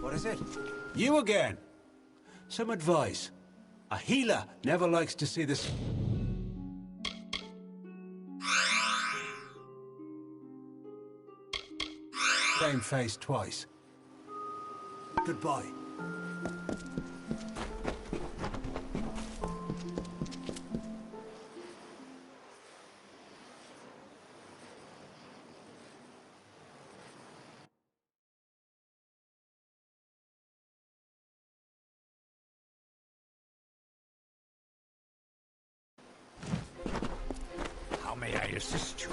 What is it? You again. Some advice. A healer never likes to see this. Same face twice. Goodbye. How may I assist you?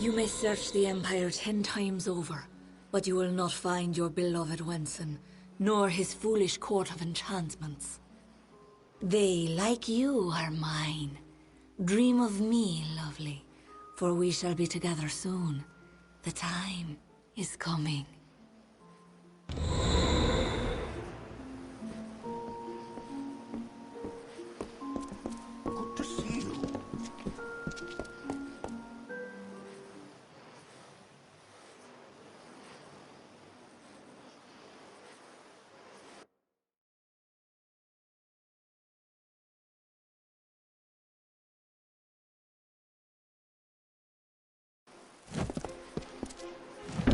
You may search the Empire 10 times over, but you will not find your beloved Wenson, nor his foolish court of enchantments. They, like you, are mine. Dream of me, lovely, for we shall be together soon. The time is coming. Good to see you.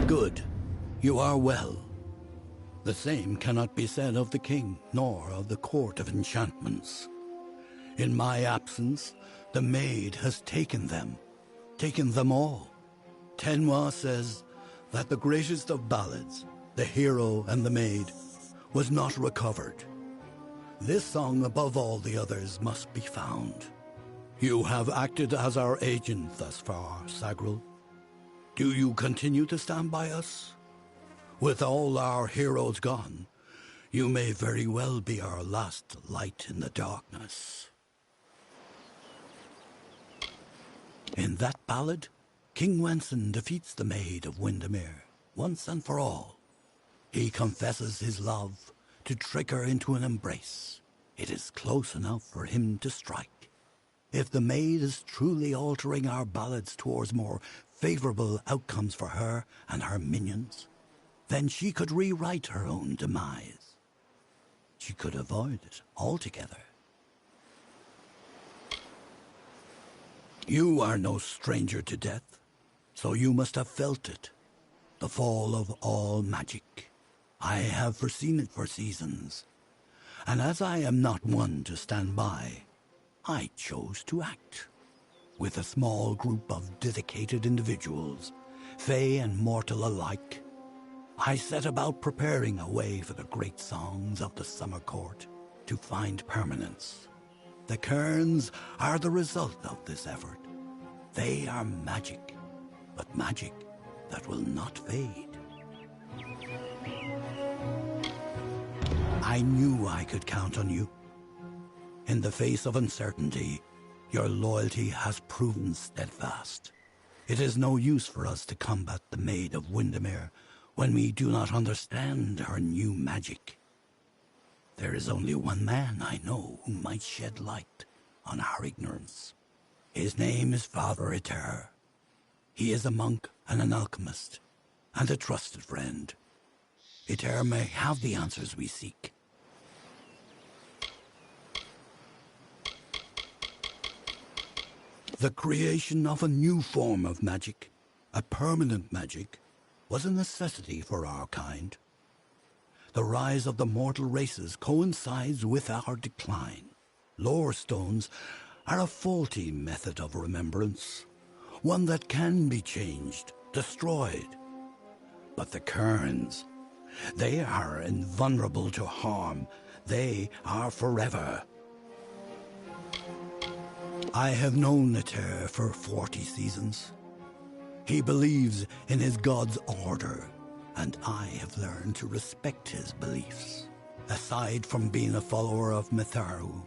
Good. You are well. The same cannot be said of the king, nor of the court of enchantments. In my absence, the maid has taken them all. Tenwa says that the greatest of ballads, the hero and the maid, was not recovered. This song, above all the others, must be found. You have acted as our agent thus far, Sagril. Do you continue to stand by us? With all our heroes gone, you may very well be our last light in the darkness. In that ballad, King Wenson defeats the Maid of Windermere once and for all. He confesses his love to trick her into an embrace. It is close enough for him to strike. If the maid is truly altering our ballads towards more favorable outcomes for her and her minions, then she could rewrite her own demise. She could avoid it altogether. You are no stranger to death, so you must have felt it. The fall of all magic. I have foreseen it for seasons, and as I am not one to stand by, I chose to act. With a small group of dedicated individuals, fey and mortal alike, I set about preparing a way for the great songs of the summer court to find permanence. The cairns are the result of this effort. They are magic, but magic that will not fade. I knew I could count on you. In the face of uncertainty, your loyalty has proven steadfast. It is no use for us to combat the Maid of Windermere when we do not understand her new magic. There is only one man I know who might shed light on our ignorance. His name is Father Eter. He is a monk and an alchemist, and a trusted friend. Eter may have the answers we seek. The creation of a new form of magic, a permanent magic, was a necessity for our kind. The rise of the mortal races coincides with our decline. Lore stones are a faulty method of remembrance, one that can be changed, destroyed. But the cairns, they are invulnerable to harm. They are forever. I have known Eter for 40 seasons. He believes in his god's order, and I have learned to respect his beliefs. Aside from being a follower of Mitharu,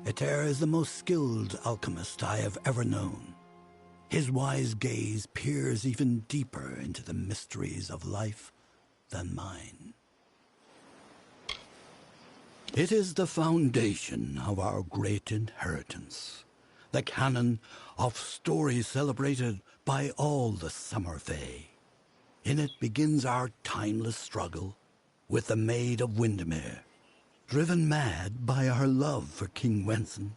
Eter is the most skilled alchemist I have ever known. His wise gaze peers even deeper into the mysteries of life than mine. It is the foundation of our great inheritance, the canon of stories celebrated by all the Summer Fae. In it begins our timeless struggle with the Maid of Windermere. Driven mad by our love for King Wenson,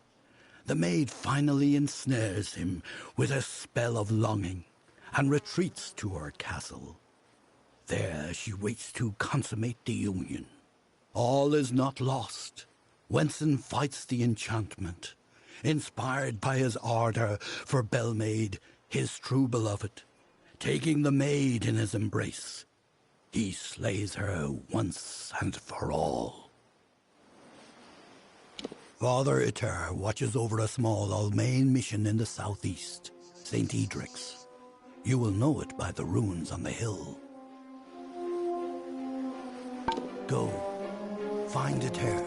the maid finally ensnares him with a spell of longing and retreats to her castle. There she waits to consummate the union. All is not lost. Wenson fights the enchantment, inspired by his ardor for Belmaid, his true beloved. Taking the maid in his embrace, he slays her once and for all. Father Eter watches over a small Almain mission in the southeast, St. Edric's. You will know it by the ruins on the hill. Go, find Eter.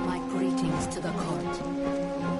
My greetings to the court.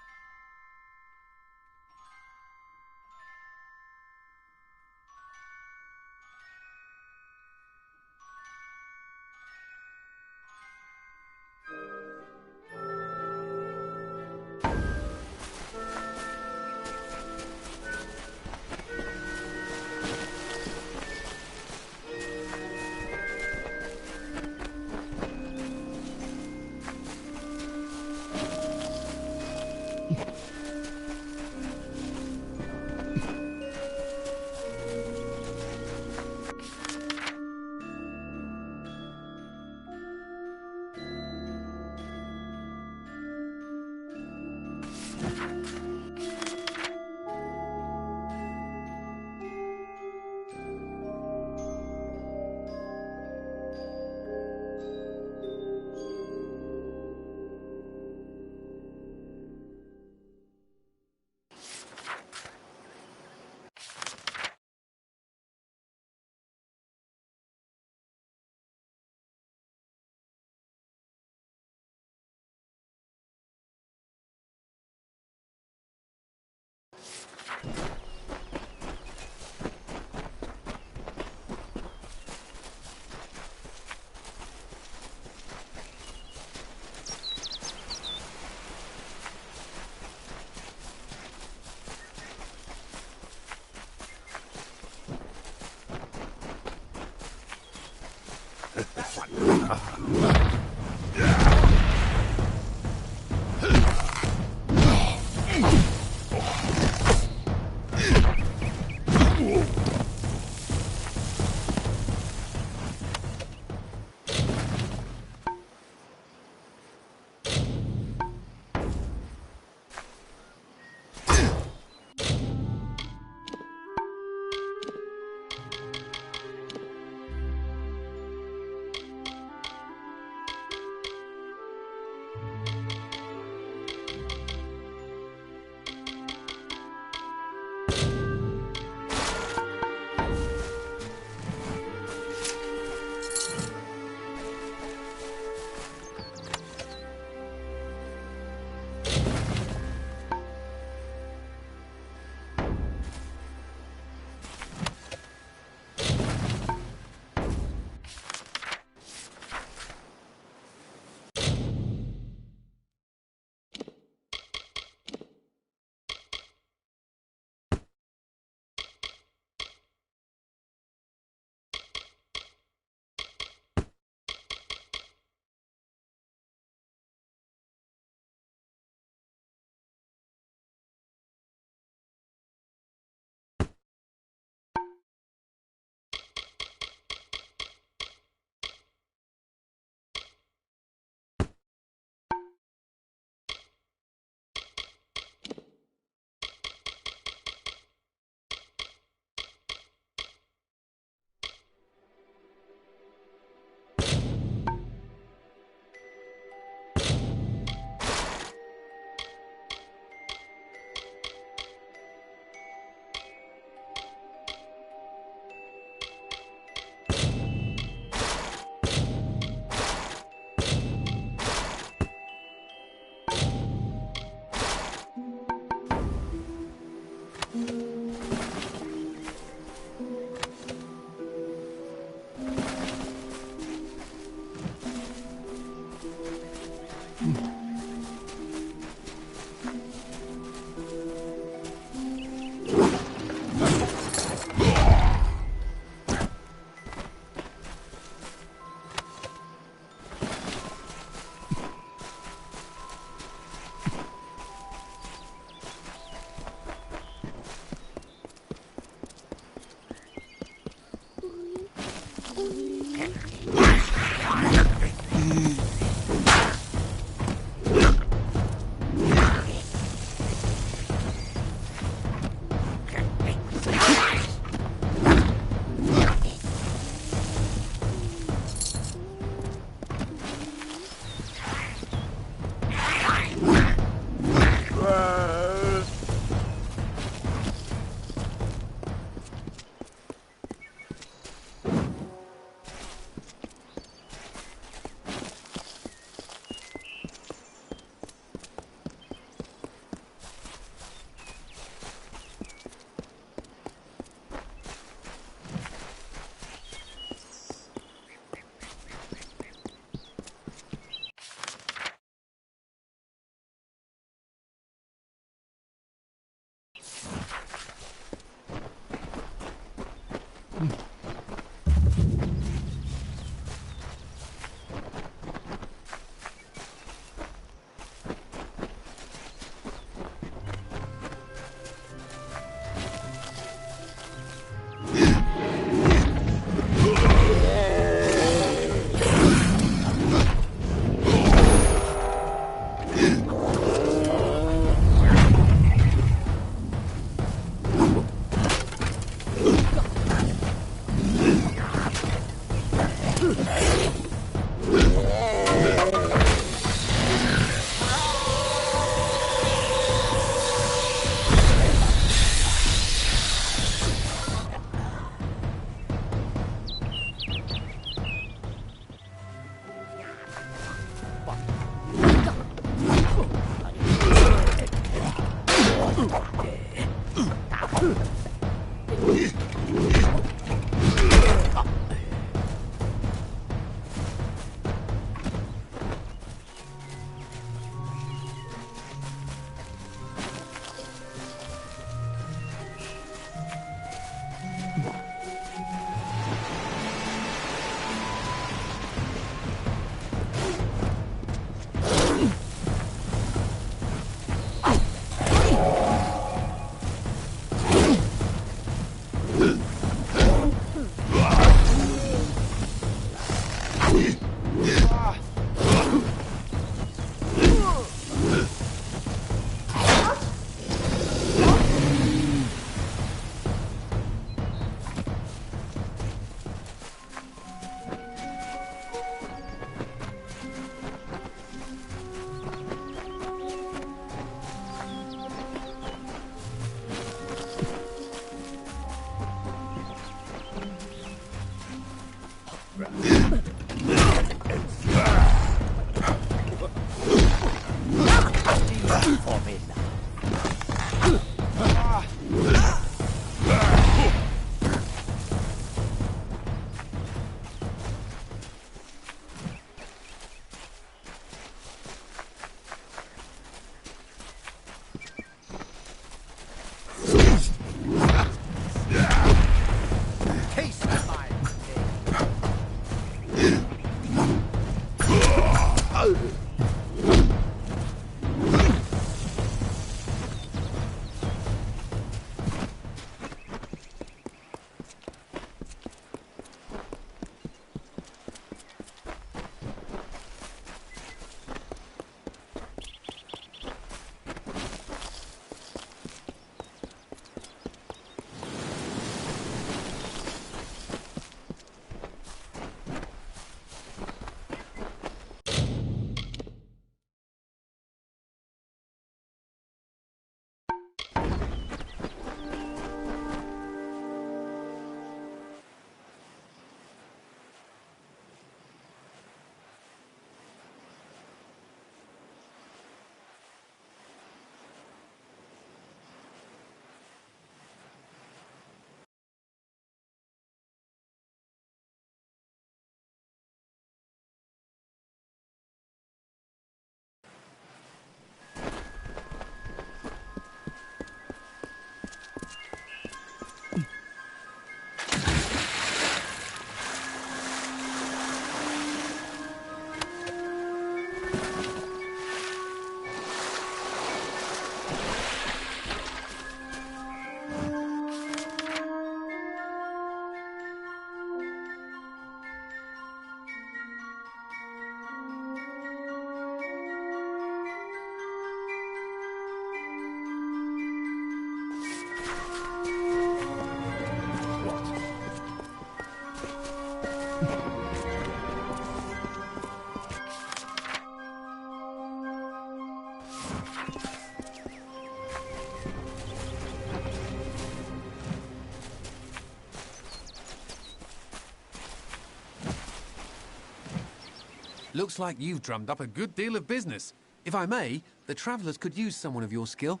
Looks like you've drummed up a good deal of business. If I may, the travellers could use someone of your skill.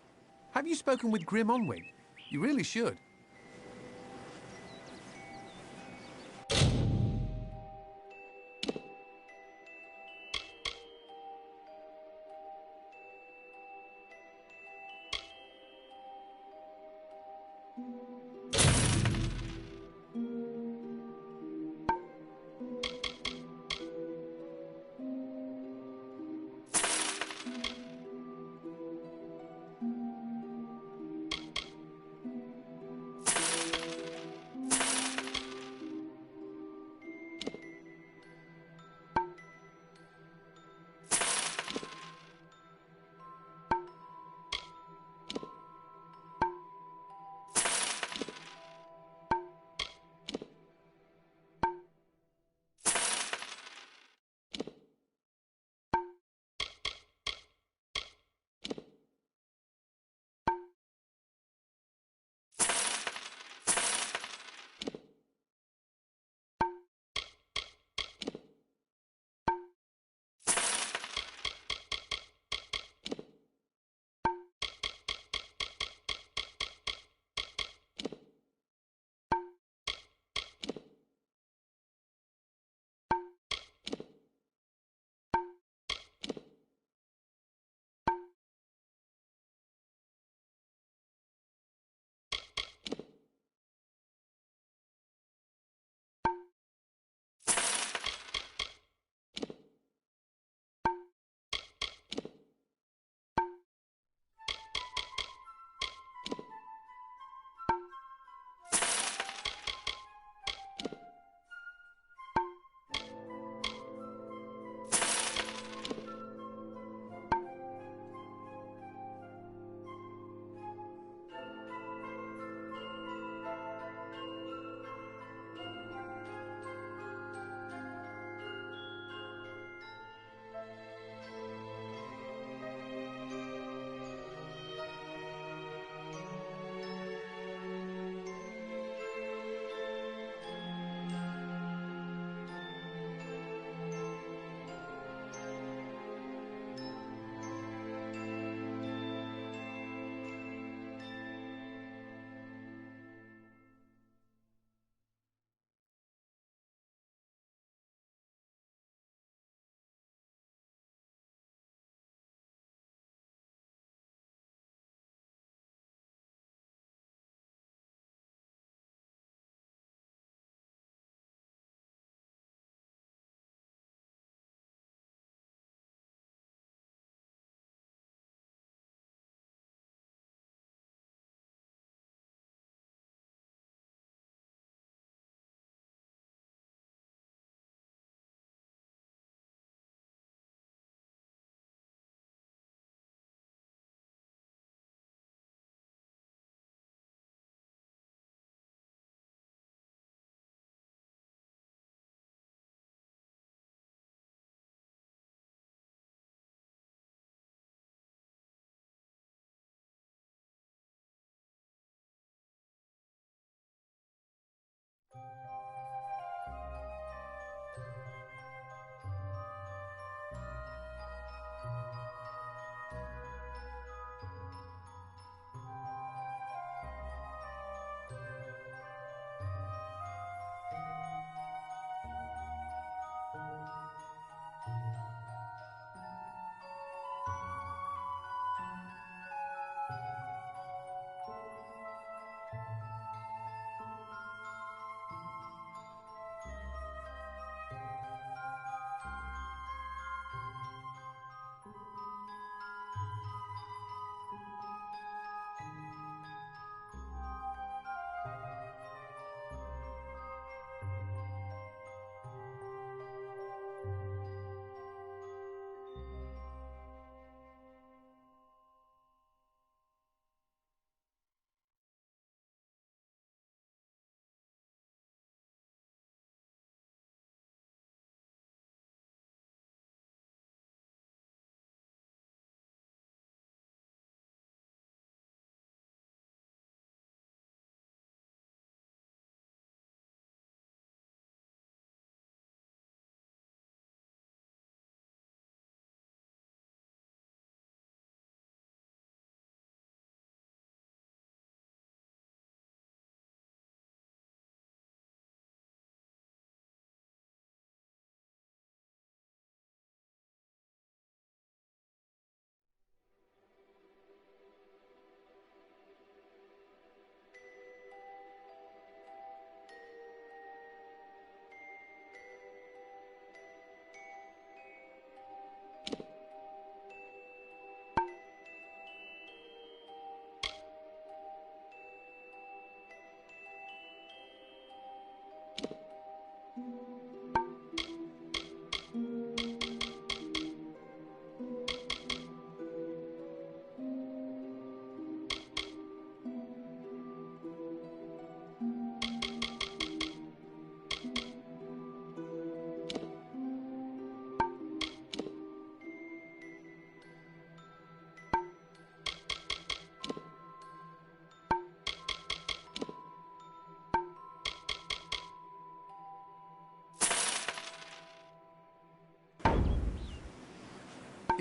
Have you spoken with Grim Onwing? You really should.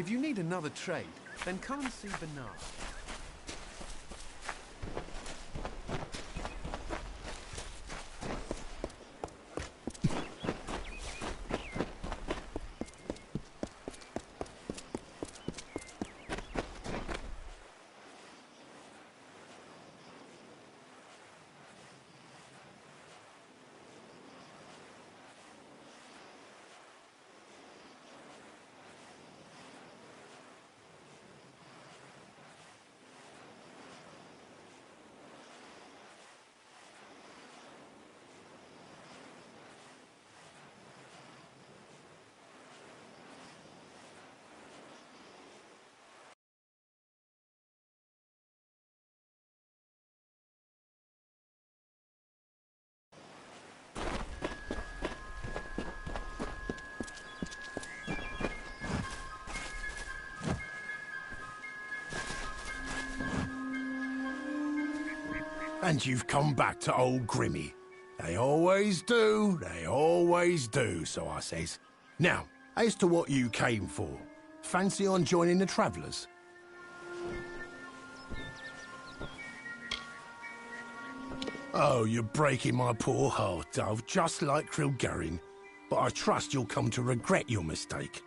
If you need another trade, then come and see Bernard. And you've come back to old Grimmy. They always do, so I says. Now, as to what you came for, fancy on joining the Travellers? Oh, you're breaking my poor heart, Dove, just like Krilgarin. But I trust you'll come to regret your mistake.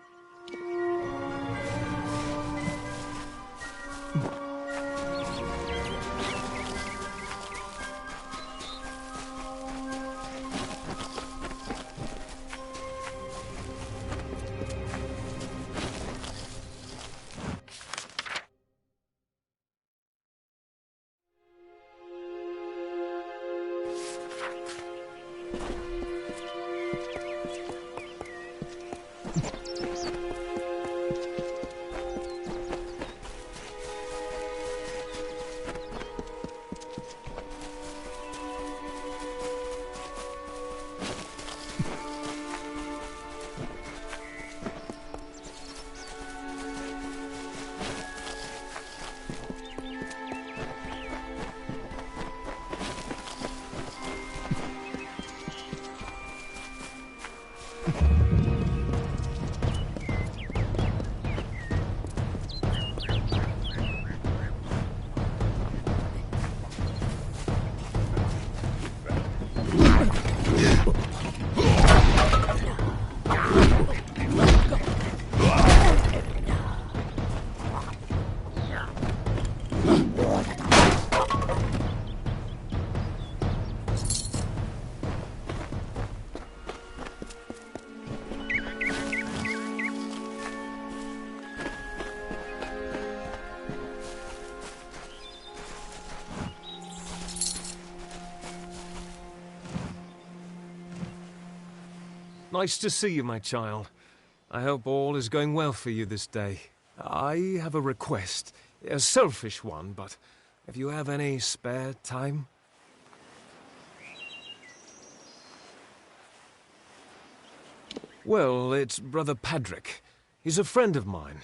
Nice to see you, my child. I hope all is going well for you this day. I have a request, a selfish one, but if you have any spare time... Well, it's Brother Padrick. He's a friend of mine.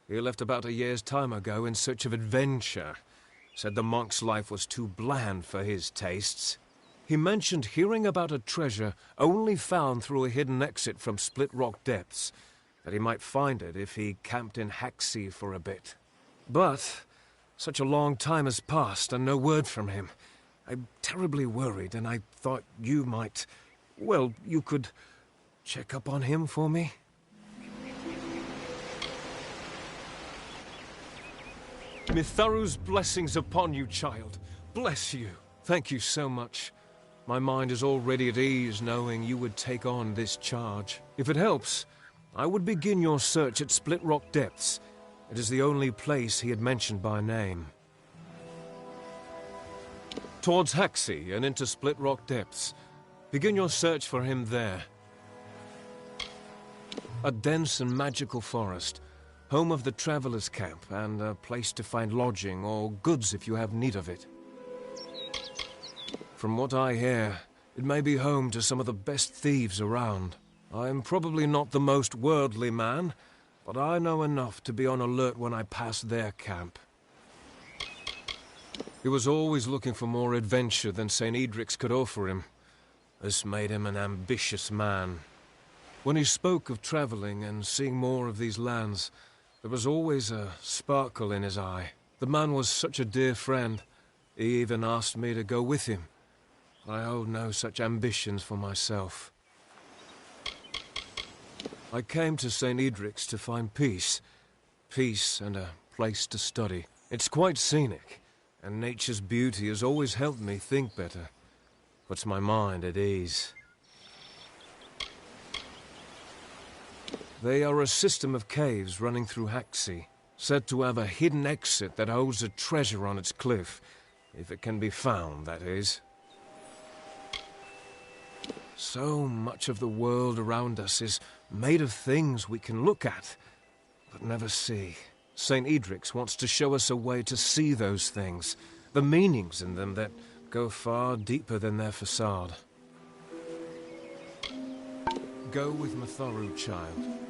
He left about a year's time ago in search of adventure. Said the monk's life was too bland for his tastes. He mentioned hearing about a treasure only found through a hidden exit from Split Rock Depths, that he might find it if he camped in Haxie for a bit. But such a long time has passed and no word from him. I'm terribly worried, and I thought you might... Well, you could check up on him for me? Mitharu's blessings upon you, child. Bless you. Thank you so much. My mind is already at ease knowing you would take on this charge. If it helps, I would begin your search at Split Rock Depths. It is the only place he had mentioned by name. Towards Haxie and into Split Rock Depths. Begin your search for him there. A dense and magical forest, home of the Traveller's Camp, and a place to find lodging or goods if you have need of it. From what I hear, it may be home to some of the best thieves around. I am probably not the most worldly man, but I know enough to be on alert when I pass their camp. He was always looking for more adventure than St. Edric's could offer him. This made him an ambitious man. When he spoke of traveling and seeing more of these lands, There was always a sparkle in his eye. The man was such a dear friend. He even asked me to go with him. I hold no such ambitions for myself. I came to St. Edric's to find peace. Peace and a place to study. It's quite scenic, and nature's beauty has always helped me think better. Puts my mind at ease. They are a system of caves running through Haxi, said to have a hidden exit that holds a treasure on its cliff, if it can be found, that is. So much of the world around us is made of things we can look at, but never see. St. Edric's wants to show us a way to see those things, the meanings in them that go far deeper than their facade. Go with Matharu, child.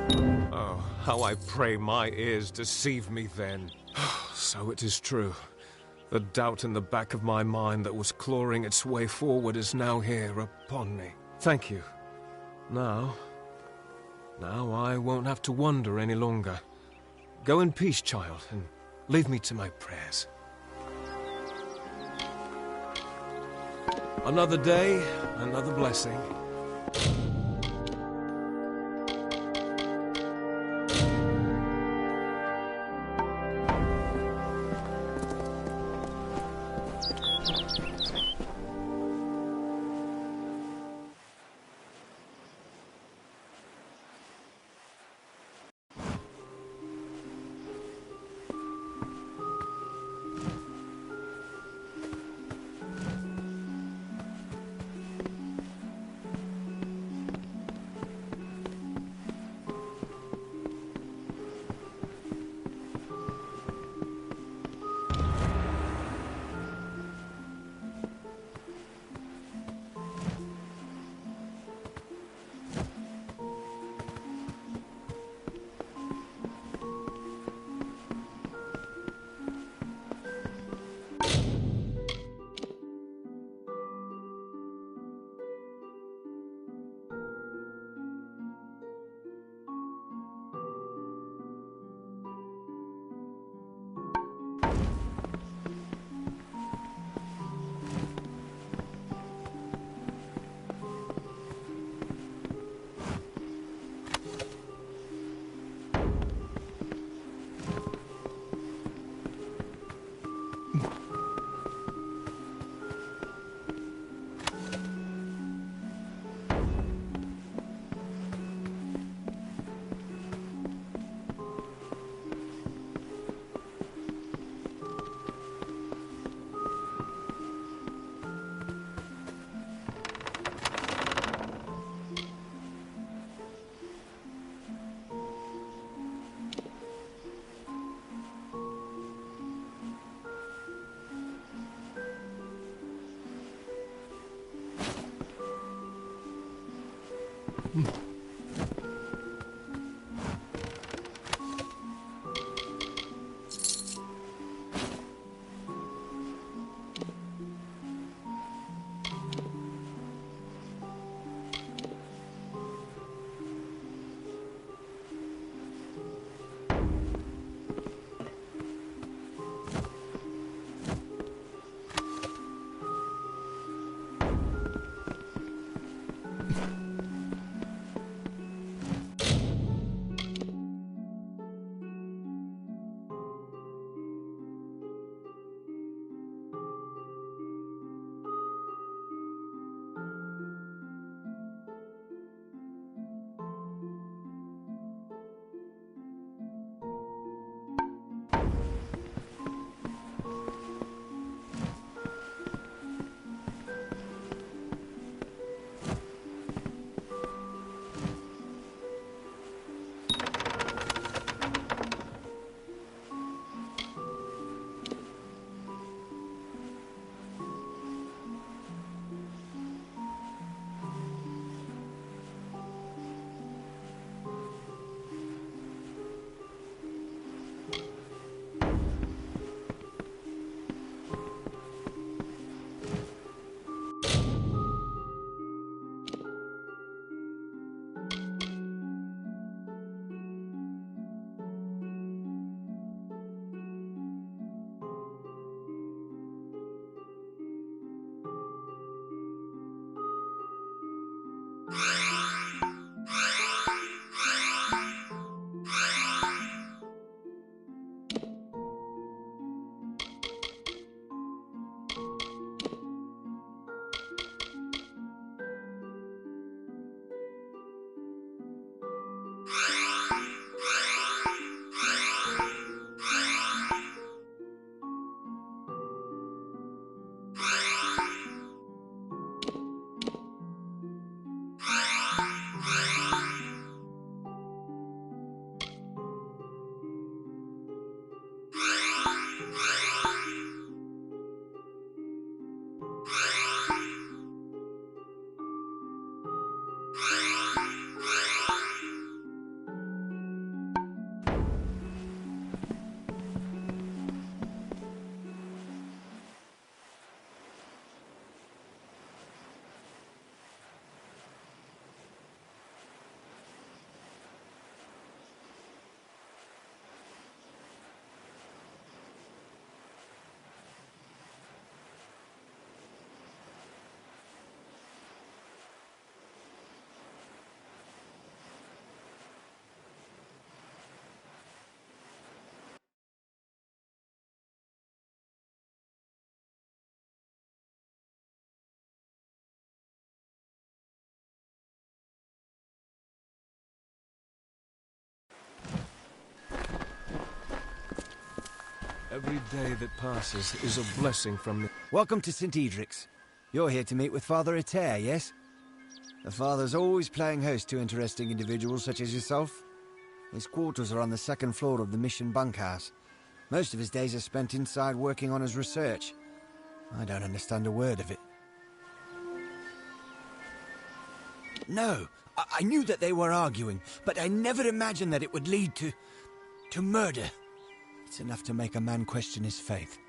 Oh, how I pray my ears deceive me then. So it is true. The doubt in the back of my mind that was clawing its way forward is now here upon me. Thank you. Now I won't have to wonder any longer. Go in peace, child, and leave me to my prayers. Another day, another blessing. Every day that passes is a blessing from the... Welcome to St. Edric's. You're here to meet with Father Eter, yes? The Father's always playing host to interesting individuals such as yourself. His quarters are on the second floor of the mission bunkhouse. Most of his days are spent inside working on his research. I don't understand a word of it. No, I knew that they were arguing, but I never imagined that it would lead to murder. It's enough to make a man question his faith.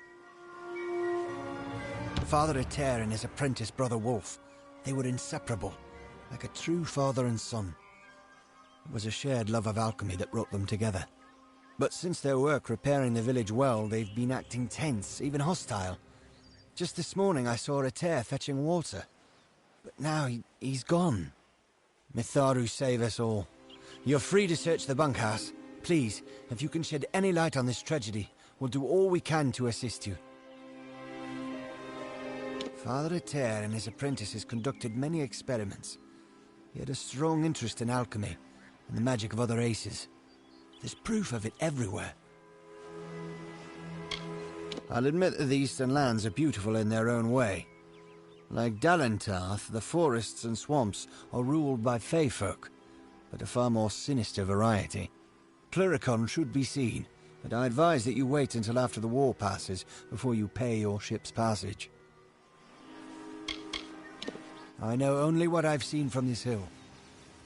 Father Eter and his apprentice brother Wolf, they were inseparable, like a true father and son. It was a shared love of alchemy that brought them together. But since their work repairing the village well, they've been acting tense, even hostile. Just this morning I saw Eter fetching water. But now he's gone. Mitharu save us all. You're free to search the bunkhouse. Please, if you can shed any light on this tragedy, we'll do all we can to assist you. Father Eter and his apprentices conducted many experiments. He had a strong interest in alchemy and the magic of other races. There's proof of it everywhere. I'll admit that the Eastern lands are beautiful in their own way. Like Dalentarth, the forests and swamps are ruled by Fey folk, but a far more sinister variety. Cluricon should be seen, but I advise that you wait until after the war passes before you pay your ship's passage. I know only what I've seen from this hill.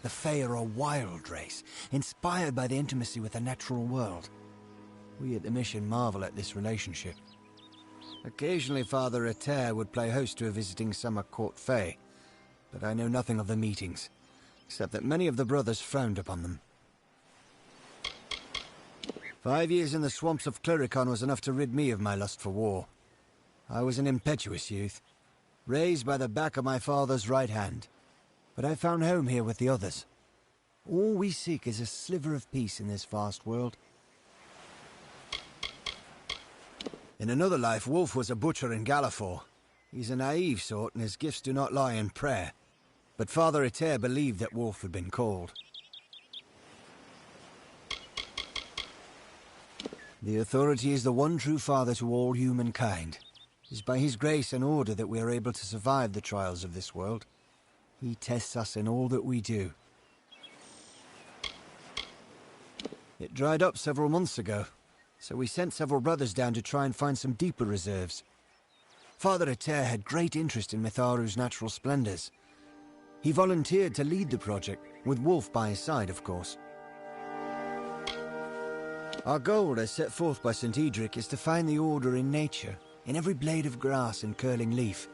The Fey are a wild race, inspired by the intimacy with the natural world. We at the mission marvel at this relationship. Occasionally Father Eter would play host to a visiting summer court Fey, but I know nothing of the meetings, except that many of the brothers frowned upon them. 5 years in the swamps of Cluricon was enough to rid me of my lust for war. I was an impetuous youth, raised by the back of my father's right hand, but I found home here with the others. All we seek is a sliver of peace in this vast world. In another life, Wolf was a butcher in Gallifore. He's a naive sort, and his gifts do not lie in prayer. But Father Eter believed that Wolf had been called. The Authority is the one true father to all humankind. It is by his grace and order that we are able to survive the trials of this world. He tests us in all that we do. It dried up several months ago, so we sent several brothers down to try and find some deeper reserves. Father Eter had great interest in Mitharu's natural splendors. He volunteered to lead the project, with Wolf by his side, of course. Our goal, as set forth by St. Edric, is to find the order in nature, in every blade of grass and curling leaf.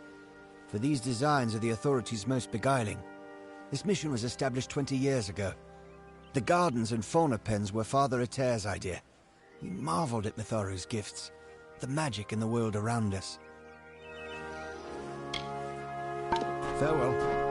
For these designs are the Authority's most beguiling. This mission was established 20 years ago. The gardens and fauna pens were Father Eter's idea. He marveled at Mitharu's gifts, the magic in the world around us. Farewell.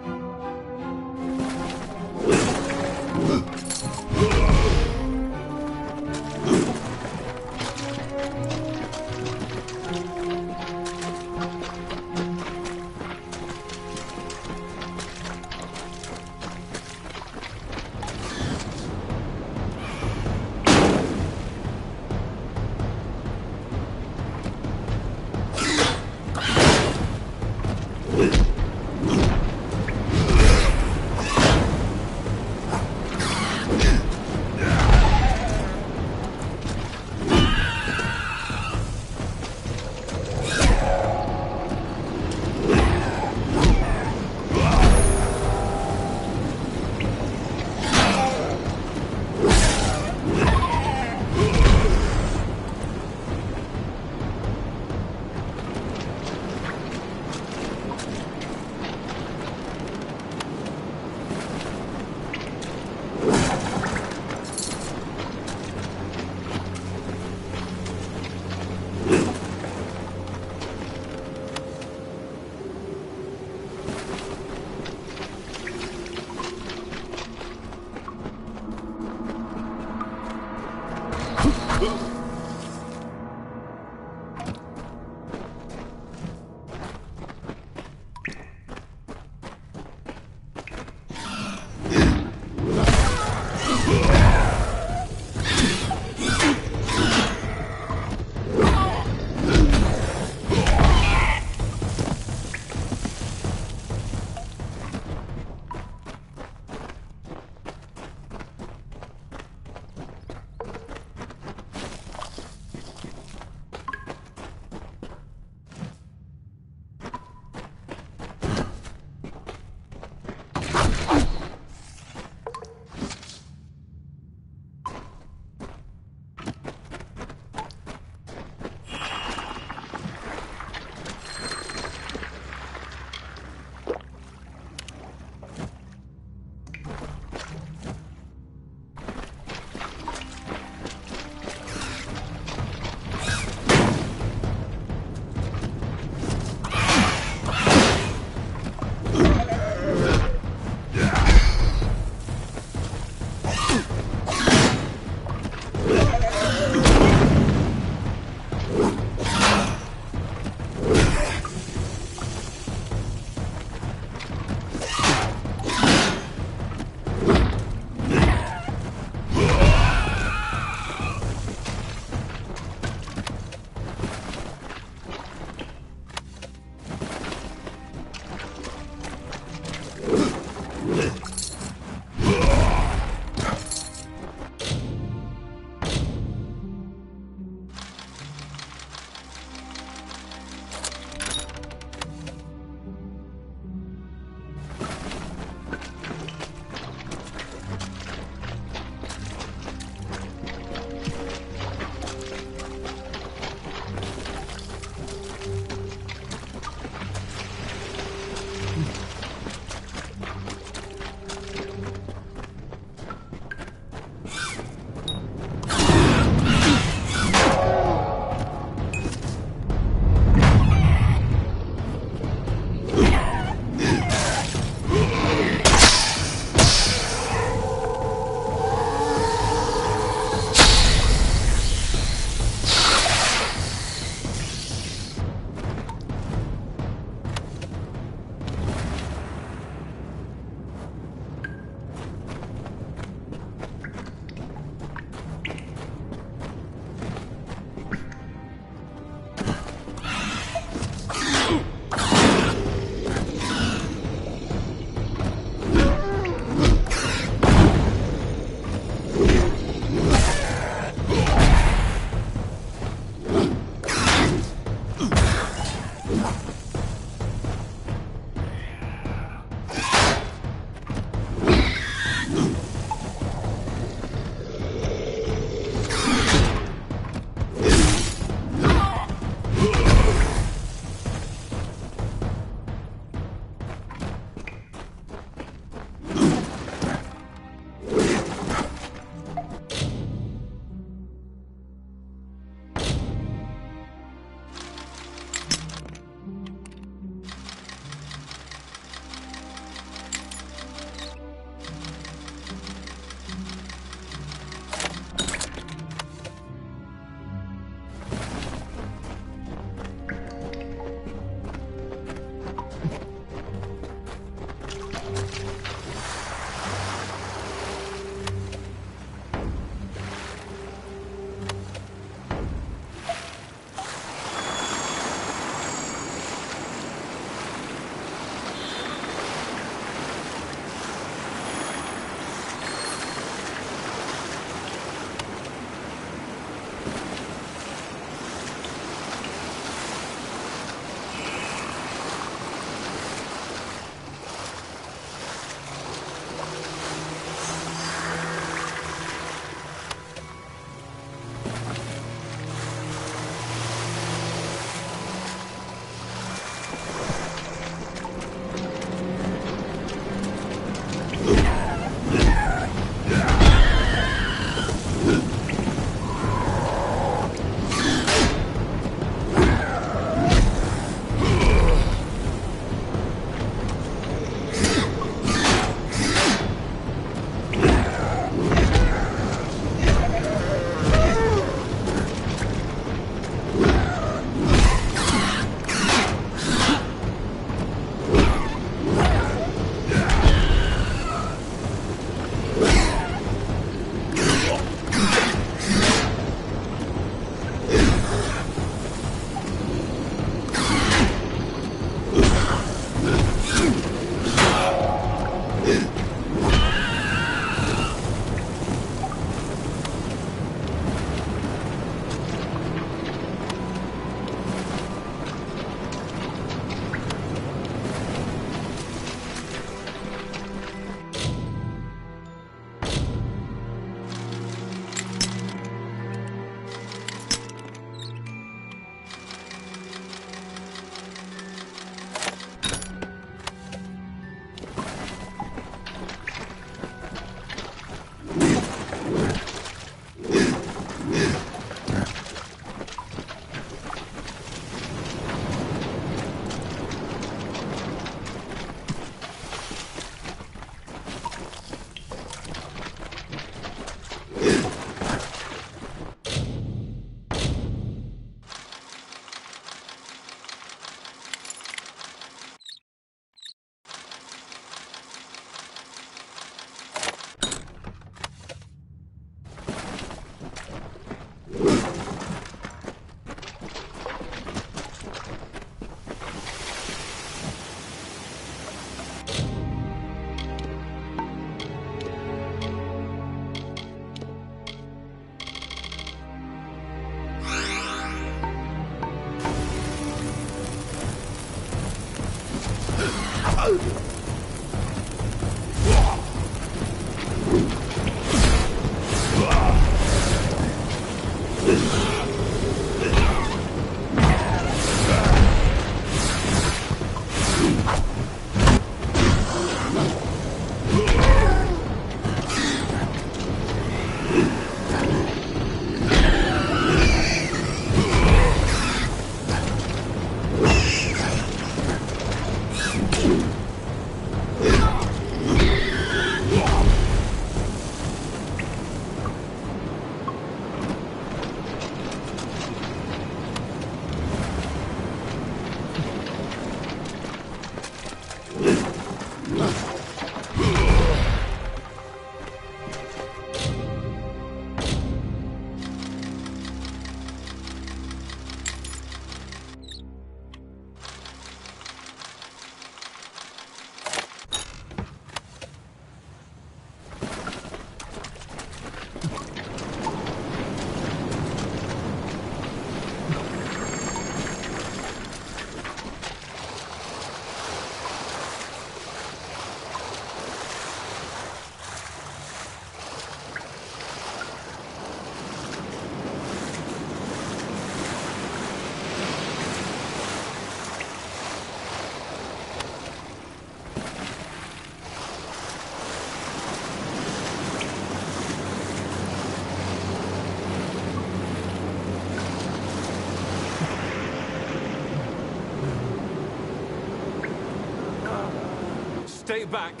Stay back.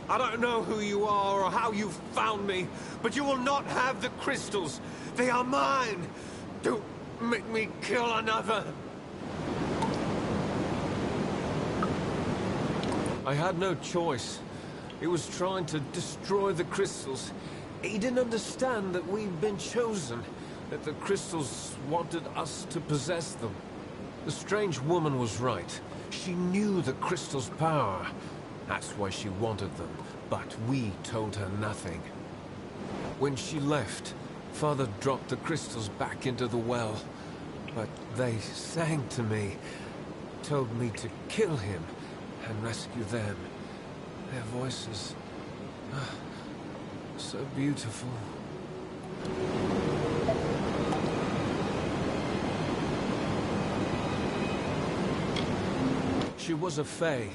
I don't know who you are or how you found me, but you will not have the crystals. They are mine. Don't make me kill another. I had no choice. He was trying to destroy the crystals. He didn't understand that we'd been chosen, that the crystals wanted us to possess them. The strange woman was right. She knew the crystals' power. That's why she wanted them, but we told her nothing. When she left, Father dropped the crystals back into the well, but they sang to me, told me to kill him and rescue them. Their voices, so beautiful. She was a fae,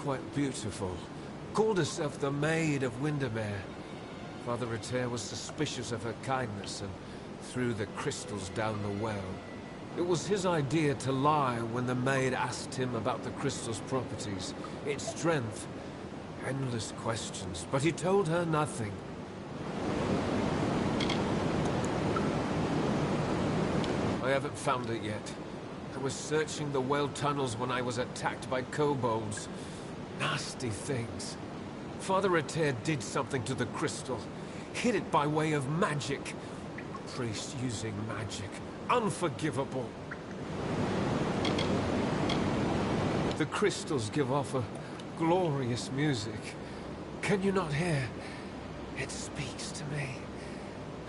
quite beautiful. Called herself the Maid of Windermere. Father Ritter was suspicious of her kindness and threw the crystals down the well. It was his idea to lie when the maid asked him about the crystal's properties, its strength. Endless questions, but he told her nothing. I haven't found it yet. I was searching the well tunnels when I was attacked by kobolds. Nasty things. Father Ritter did something to the crystal. Hid it by way of magic. Priest using magic. Unforgivable. The crystals give off a glorious music. Can you not hear? It speaks to me.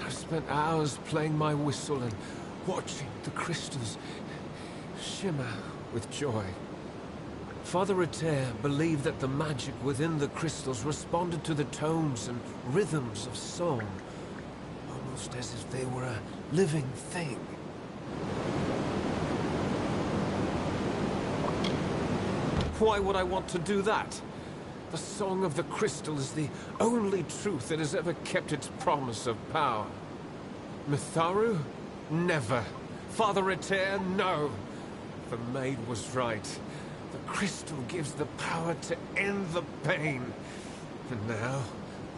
I've spent hours playing my whistle and watching the crystals shimmer with joy. Father Ritter believed that the magic within the crystals responded to the tones and rhythms of song, almost as if they were a living thing. Why would I want to do that? The song of the crystal is the only truth that has ever kept its promise of power. Mitharu? Never. Father Ritter? No. The maid was right. The crystal gives the power to end the pain. And now,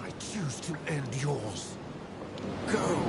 I choose to end yours. Go!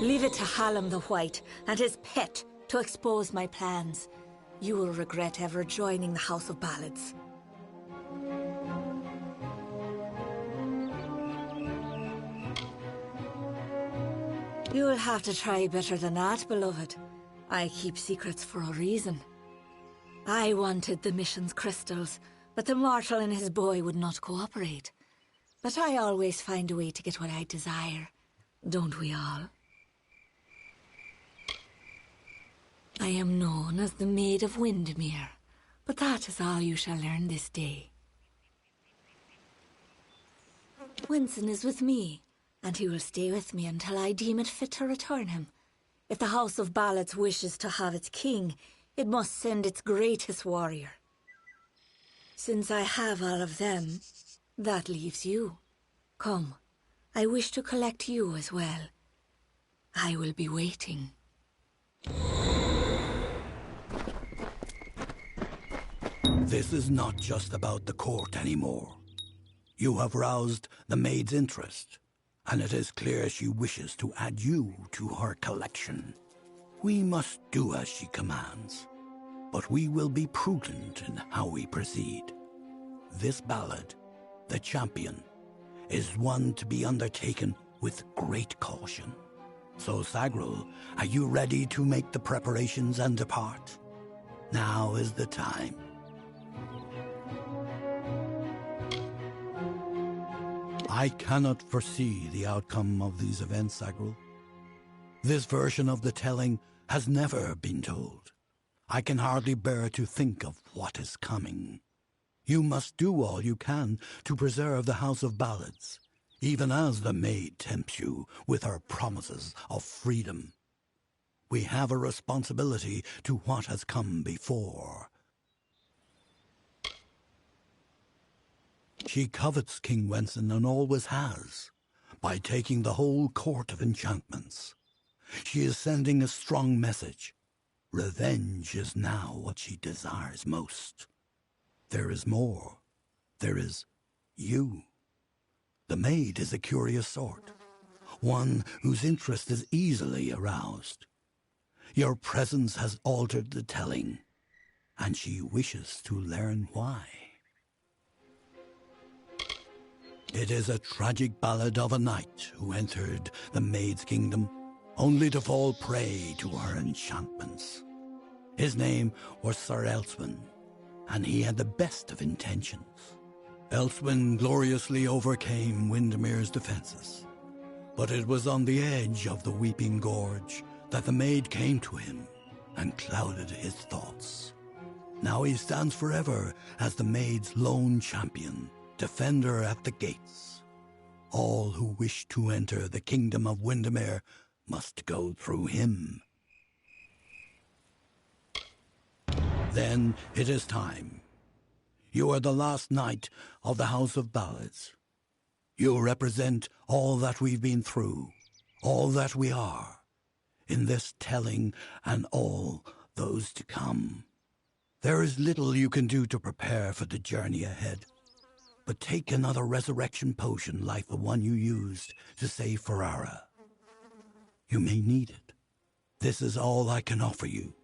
Leave it to Hallam the White and his pet to expose my plans. You will regret ever joining the House of Ballads. You'll have to try better than that, beloved. I keep secrets for a reason. I wanted the mission's crystals, but the mortal and his boy would not cooperate. But I always find a way to get what I desire. Don't we all? I am known as the Maid of Windermere, but that is all you shall learn this day. Winston is with me, and he will stay with me until I deem it fit to return him. If the House of Ballads wishes to have its king, it must send its greatest warrior. Since I have all of them, that leaves you. Come, I wish to collect you as well. I will be waiting. This is not just about the court anymore. You have roused the maid's interest, and it is clear she wishes to add you to her collection. We must do as she commands, but we will be prudent in how we proceed. This ballad, The Champion, is one to be undertaken with great caution. So, Sagril, are you ready to make the preparations and depart? Now is the time. I cannot foresee the outcome of these events, Sagril. This version of the telling has never been told. I can hardly bear to think of what is coming. You must do all you can to preserve the House of Ballads, even as the maid tempts you with her promises of freedom. We have a responsibility to what has come before. She covets King Wenson and always has, by taking the whole court of enchantments. She is sending a strong message. Revenge is now what she desires most. There is more. There is you. The maid is a curious sort, one whose interest is easily aroused. Your presence has altered the telling, and she wishes to learn why. It is a tragic ballad of a knight who entered the maid's kingdom, only to fall prey to her enchantments. His name was Sir Elswin, and he had the best of intentions. Elswin gloriously overcame Windermere's defenses, but it was on the edge of the Weeping Gorge that the maid came to him and clouded his thoughts. Now he stands forever as the maid's lone champion, defender at the gates. All who wish to enter the kingdom of Windermere must go through him. Then it is time. You are the last knight of the House of Ballads. You represent all that we've been through, all that we are, in this telling and all those to come. There is little you can do to prepare for the journey ahead, but take another resurrection potion like the one you used to save Ferrara. You may need it. This is all I can offer you.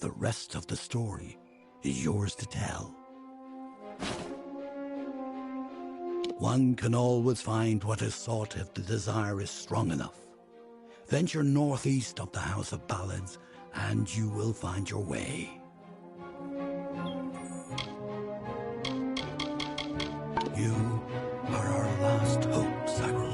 The rest of the story is yours to tell. One can always find what is sought if the desire is strong enough. Venture northeast of the House of Ballads, and you will find your way. You are our last hope, Sagril.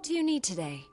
What do you need today?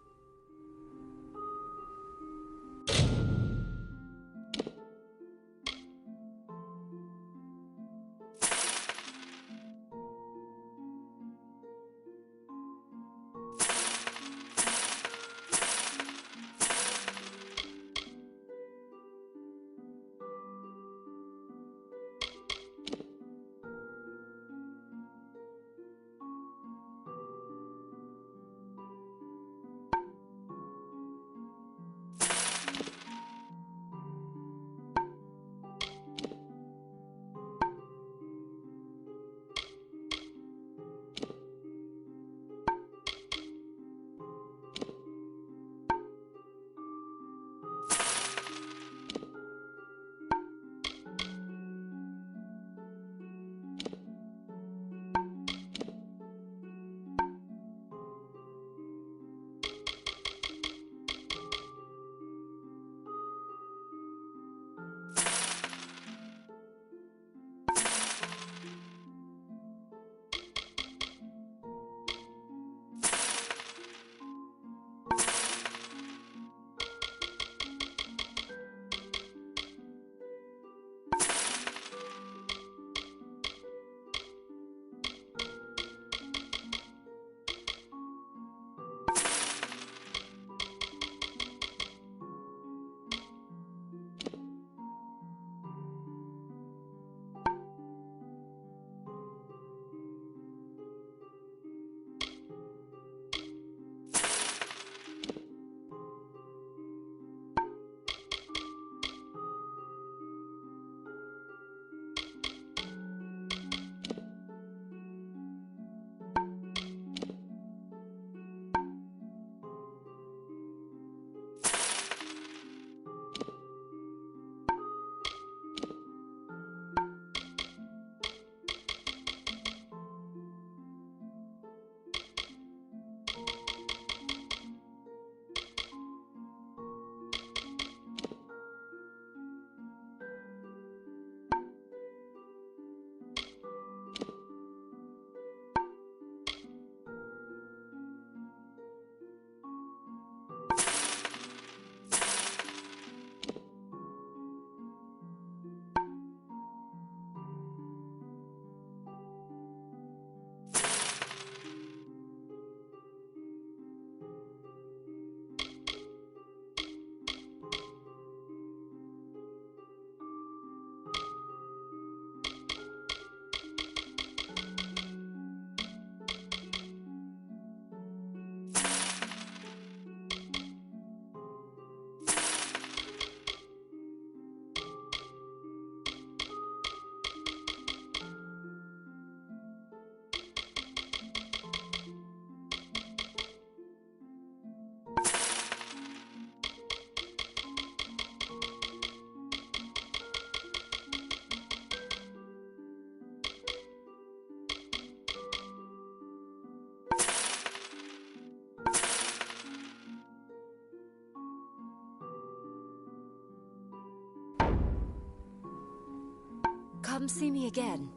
Come see me again.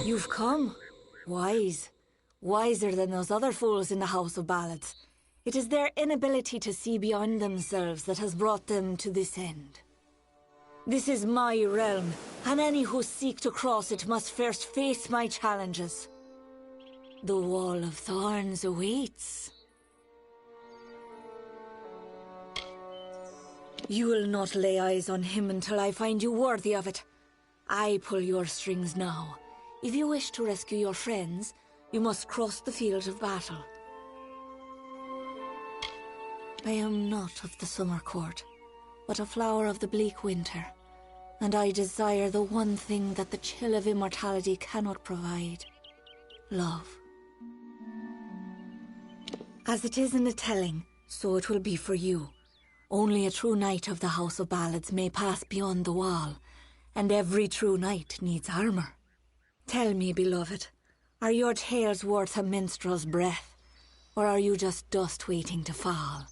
You've come. Wise. wiser than those other fools in the House of Ballads. It is their inability to see beyond themselves that has brought them to this end. This is my realm, and any who seek to cross it must first face my challenges. The Wall of Thorns awaits. You will not lay eyes on him until I find you worthy of it. I pull your strings now. If you wish to rescue your friends, you must cross the field of battle. I am not of the summer court, but a flower of the bleak winter, and I desire the one thing that the chill of immortality cannot provide: love. As it is in the telling, so it will be for you. Only a true knight of the House of Ballads may pass beyond the wall, and every true knight needs armor. Tell me, beloved, are your tales worth a minstrel's breath, or are you just dust waiting to fall?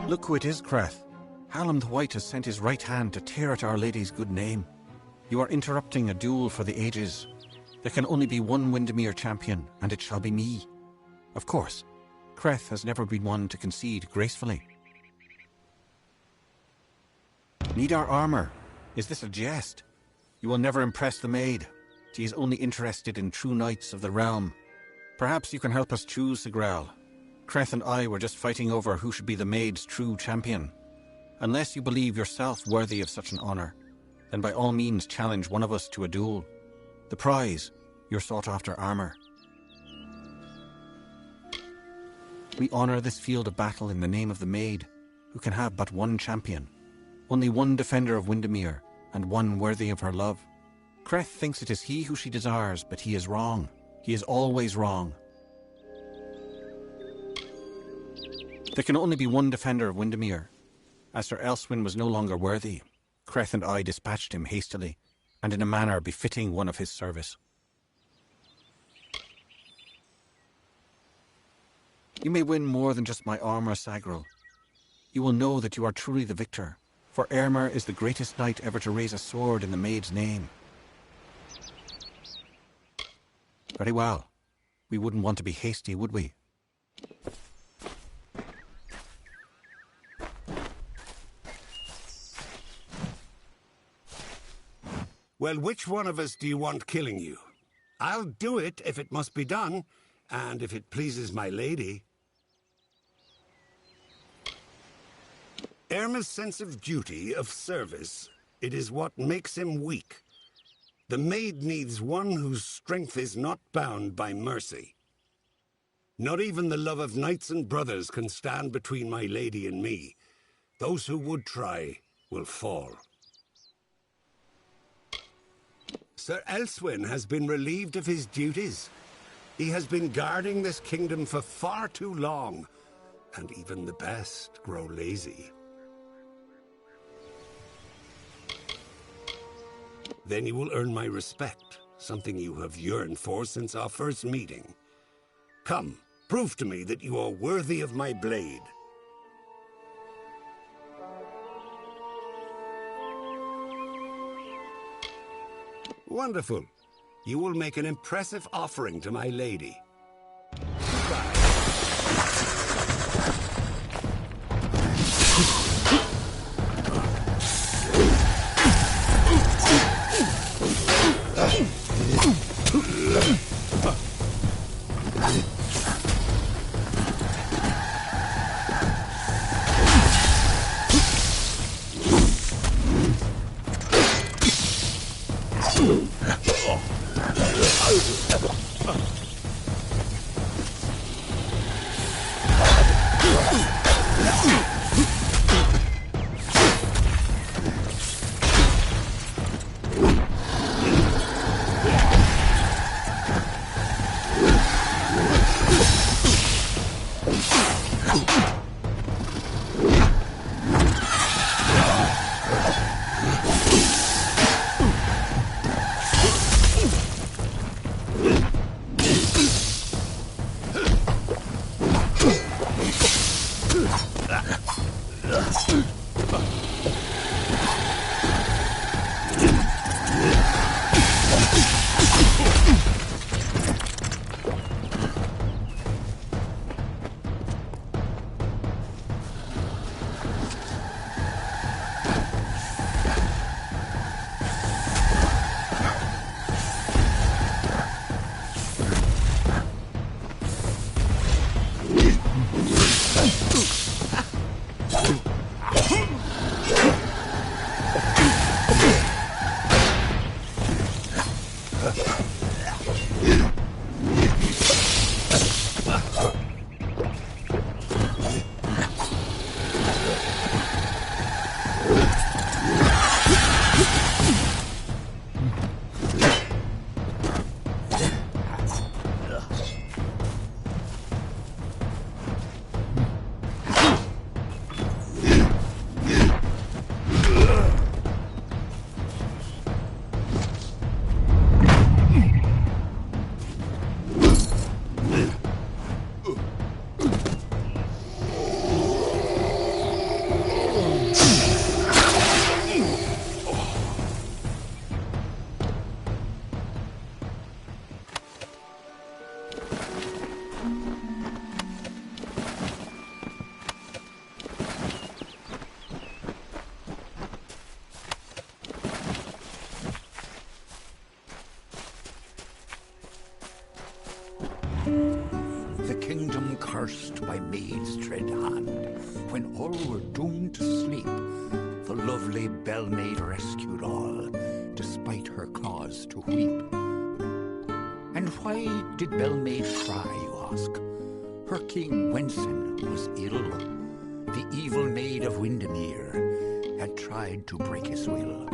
Look who it is, Creth. Hallam the White has sent his right hand to tear at Our Lady's good name. You are interrupting a duel for the ages. There can only be one Windermere champion, and it shall be me. Of course, Creth has never been one to concede gracefully. Need our armor? Is this a jest? You will never impress the maid. She is only interested in true knights of the realm. Perhaps you can help us choose, Sigral. Creth and I were just fighting over who should be the maid's true champion. Unless you believe yourself worthy of such an honor, then by all means challenge one of us to a duel. The prize, your sought-after armor. We honor this field of battle in the name of the maid, who can have but one champion. Only one defender of Windermere, and one worthy of her love. Creth thinks it is he who she desires, but he is wrong. He is always wrong. There can only be one defender of Windermere. As Sir Elswyn was no longer worthy, Creth and I dispatched him hastily, and in a manner befitting one of his service. You may win more than just my armor, Sagril. You will know that you are truly the victor, for Eärmer is the greatest knight ever to raise a sword in the maid's name. Very well. We wouldn't want to be hasty, would we? Well, which one of us do you want killing you? I'll do it if it must be done, and if it pleases my lady. Eärmer's sense of duty, of service, it is what makes him weak. The maid needs one whose strength is not bound by mercy. Not even the love of knights and brothers can stand between my lady and me. Those who would try will fall. Sir Elswyn has been relieved of his duties. He has been guarding this kingdom for far too long, and even the best grow lazy. Then you will earn my respect, something you have yearned for since our first meeting. Come, prove to me that you are worthy of my blade. Wonderful. You will make an impressive offering to my lady. Goodbye. Cursed by maid's dread hand, when all were doomed to sleep, the lovely Bell-maid rescued all, despite her cause to weep. And why did Bell-maid cry, you ask? Her king Wenson was ill. The evil maid of Windermere had tried to break his will.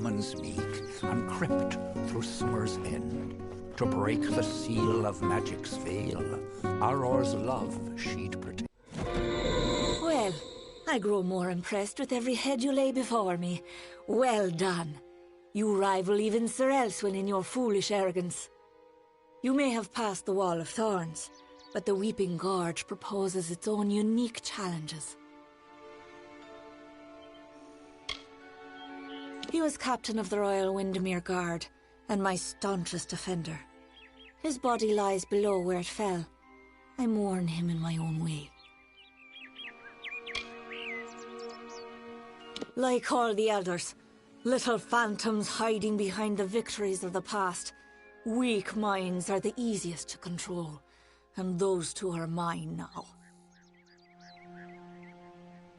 Ammon's meat and crept through summer's end to break the seal of magic's veil. Auror's love she'd protect. Well, I grow more impressed with every head you lay before me. Well done. You rival even Sir Elswyn in your foolish arrogance. You may have passed the Wall of Thorns, but the Weeping Gorge proposes its own unique challenges. He was captain of the Royal Windermere Guard, and my staunchest defender. His body lies below where it fell. I mourn him in my own way. Like all the elders, little phantoms hiding behind the victories of the past, weak minds are the easiest to control, and those two are mine now.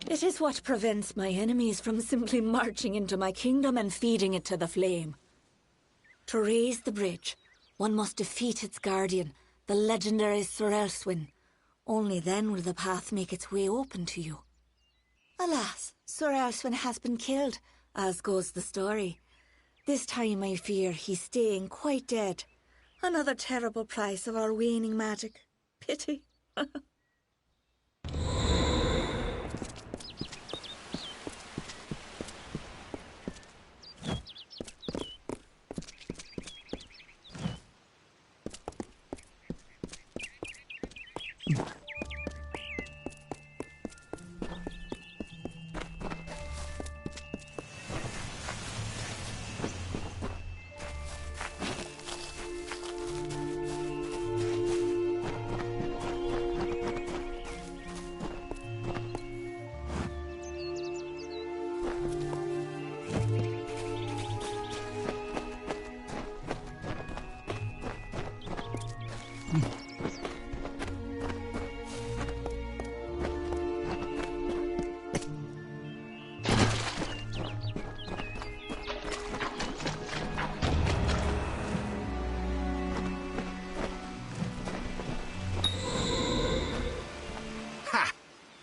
It is what prevents my enemies from simply marching into my kingdom and feeding it to the flame. To raise the bridge, one must defeat its guardian, the legendary Sir Elswyn. Only then will the path make its way open to you. Alas, Sir Elswyn has been killed, as goes the story. This time I fear he's staying quite dead. Another terrible price of our waning magic. Pity.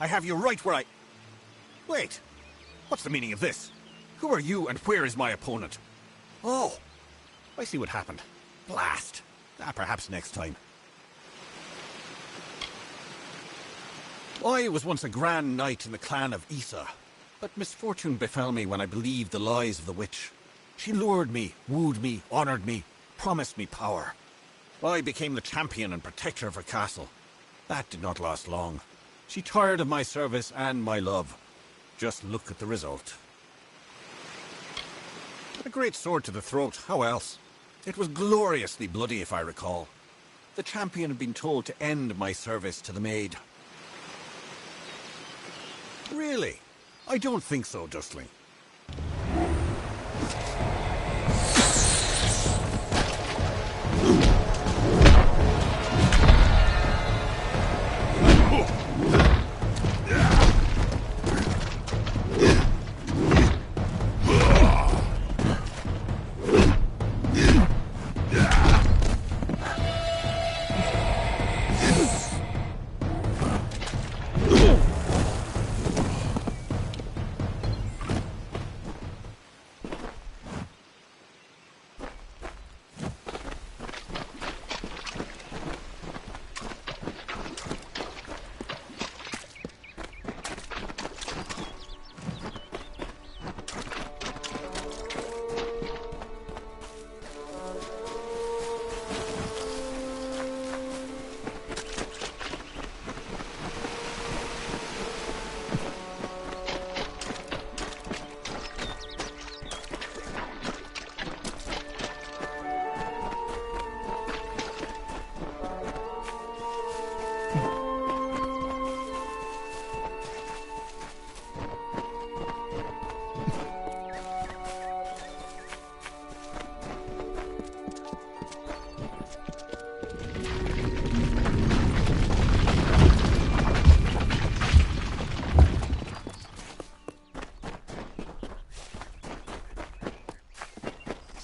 I have you right where I... Wait! What's the meaning of this? Who are you and where is my opponent? Oh! I see what happened. Blast! Perhaps next time. I was once a grand knight in the clan of Issa, but misfortune befell me when I believed the lies of the witch. She lured me, wooed me, honored me, promised me power. I became the champion and protector of her castle. That did not last long. She tired of my service and my love. Just look at the result. A great sword to the throat, how else? It was gloriously bloody, if I recall. The champion had been told to end my service to the maid. Really? I don't think so, Dustling.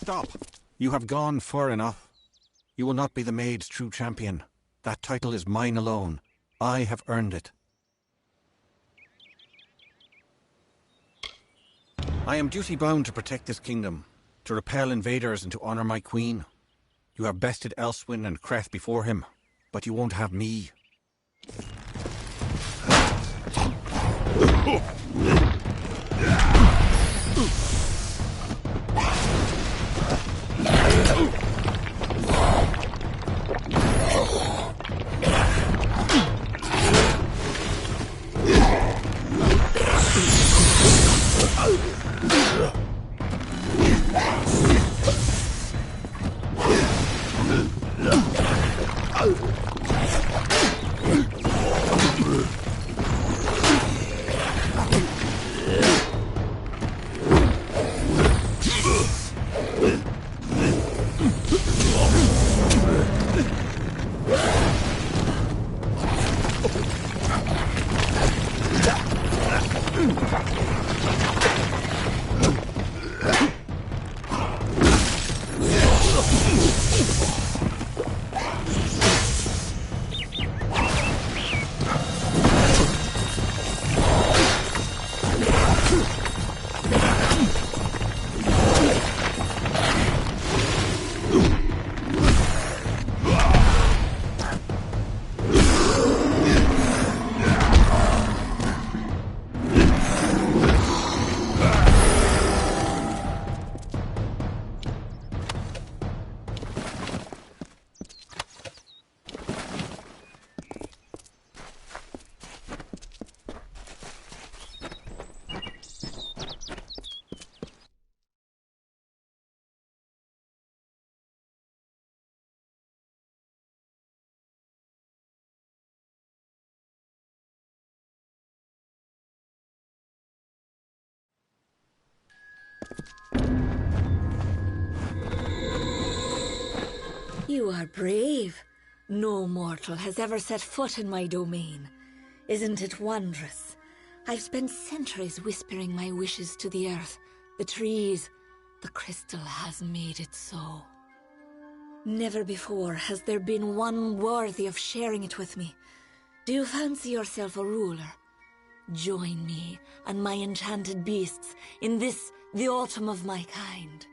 Stop! You have gone far enough. You will not be the maid's true champion. That title is mine alone. I have earned it. I am duty-bound to protect this kingdom, to repel invaders and to honor my queen. You have bested Elswyn and Creth before him, but you won't have me. You are brave. No mortal has ever set foot in my domain. Isn't it wondrous? I've spent centuries whispering my wishes to the earth, the trees. The crystal has made it so. Never before has there been one worthy of sharing it with me. Do you fancy yourself a ruler? Join me and my enchanted beasts in this, the autumn of my kind.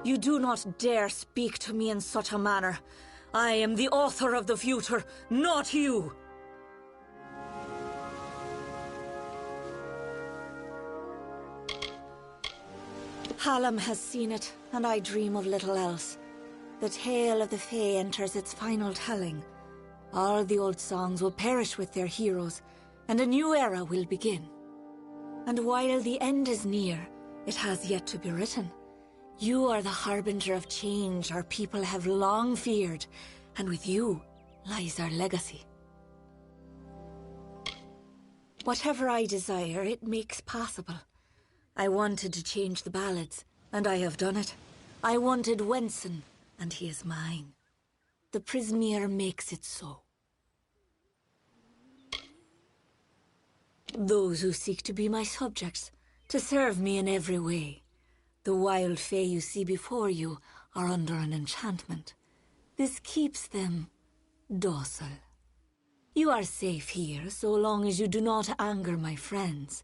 You do not dare speak to me in such a manner. I am the author of the future, not you! Hallam has seen it, and I dream of little else. The tale of the Fae enters its final telling. All the old songs will perish with their heroes, and a new era will begin. And while the end is near, it has yet to be written. You are the harbinger of change our people have long feared, and with you lies our legacy. Whatever I desire, it makes possible. I wanted to change the ballads, and I have done it. I wanted Wenson, and he is mine. The Prismeer makes it so. Those who seek to be my subjects, to serve me in every way. The wild fae you see before you are under an enchantment. This keeps them docile. You are safe here, so long as you do not anger my friends.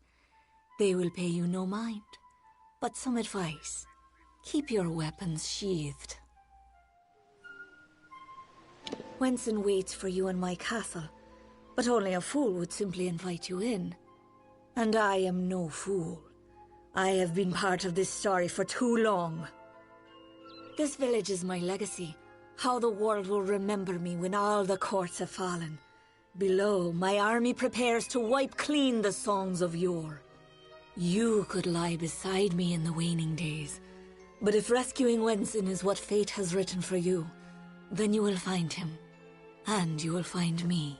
They will pay you no mind, but some advice. Keep your weapons sheathed. Wenson waits for you in my castle, but only a fool would simply invite you in. And I am no fool. I have been part of this story for too long. This village is my legacy, how the world will remember me when all the courts have fallen. Below, my army prepares to wipe clean the songs of yore. You could lie beside me in the waning days, but if rescuing Wenson is what fate has written for you, then you will find him, and you will find me.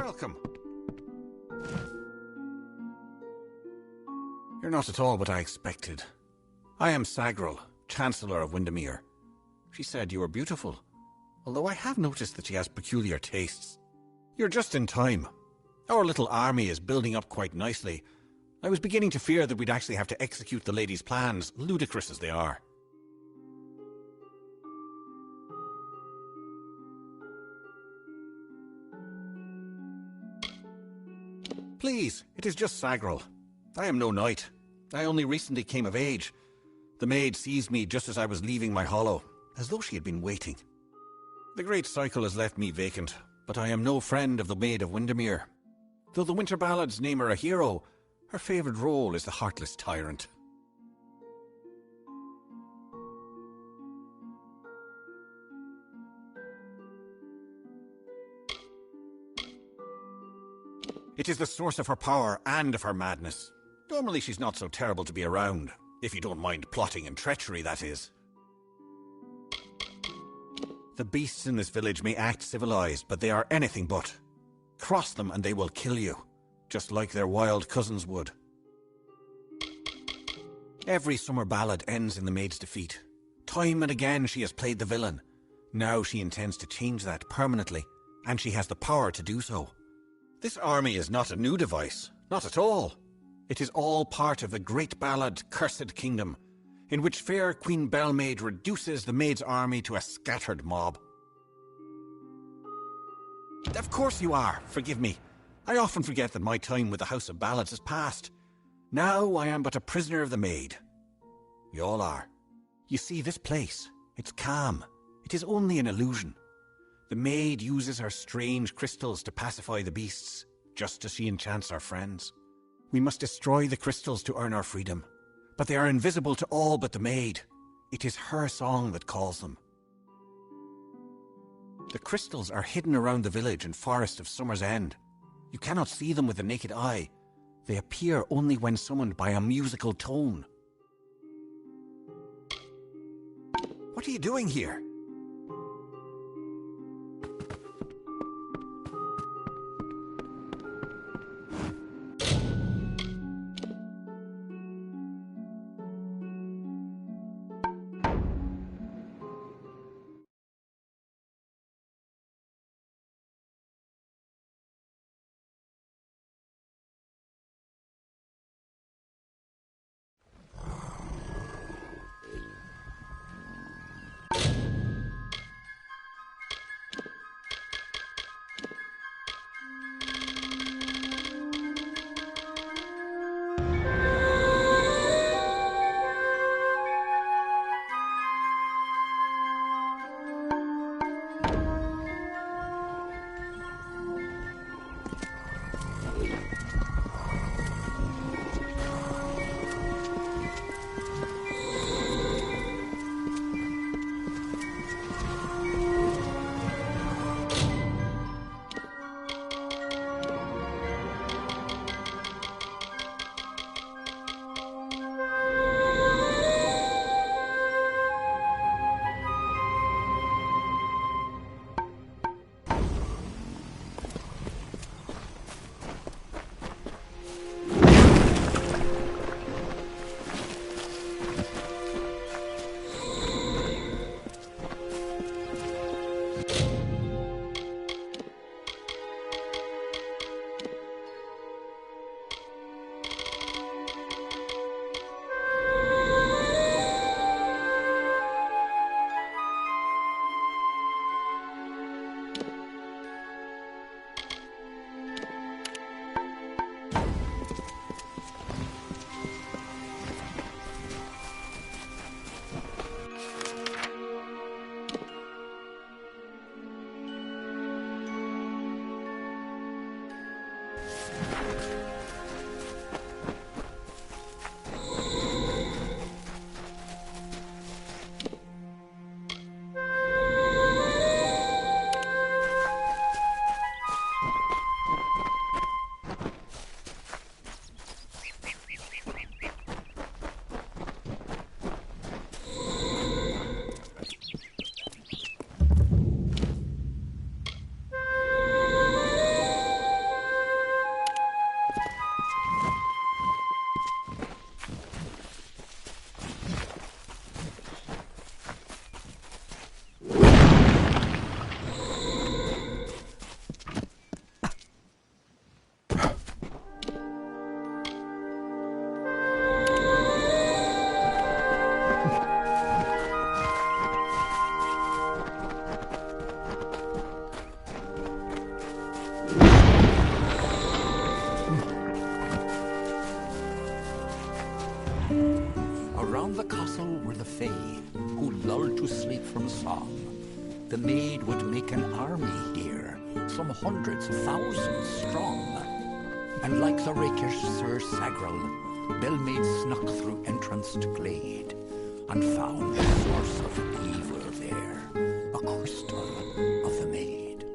Welcome. You're not at all what I expected. I am Sagrel, Chancellor of Windermere. She said you were beautiful, although I have noticed that she has peculiar tastes. You're just in time. Our little army is building up quite nicely. I was beginning to fear that we'd actually have to execute the lady's plans, ludicrous as they are. Please, it is just Sagrel. I am no knight. I only recently came of age. The maid seized me just as I was leaving my hollow, as though she had been waiting. The great cycle has left me vacant, but I am no friend of the Maid of Windermere. Though the Winter Ballads name her a hero, her favourite role is the heartless tyrant. It is the source of her power and of her madness. Normally she's not so terrible to be around, if you don't mind plotting and treachery, that is. The beasts in this village may act civilized, but they are anything but. Cross them and they will kill you, just like their wild cousins would. Every summer ballad ends in the maid's defeat. Time and again she has played the villain. Now she intends to change that permanently, and she has the power to do so. This army is not a new device, not at all. It is all part of the great ballad Cursed Kingdom, in which fair Queen Bellmaid reduces the maid's army to a scattered mob. Of course you are, forgive me. I often forget that my time with the House of Ballads is past. Now I am but a prisoner of the maid. You all are. You see, this place, it's calm. It is only an illusion. The maid uses her strange crystals to pacify the beasts, just as she enchants our friends. We must destroy the crystals to earn our freedom. But they are invisible to all but the maid. It is her song that calls them. The crystals are hidden around the village and forest of Summer's End. You cannot see them with the naked eye. They appear only when summoned by a musical tone. What are you doing here? Around the castle were the Fae, who lulled to sleep from song. The maid would make an army here, some hundreds, thousands strong. And like the rakish Sir Sagrel, Bellmaid snuck through entranced glade, and found the source of evil there, a crystal of the maid.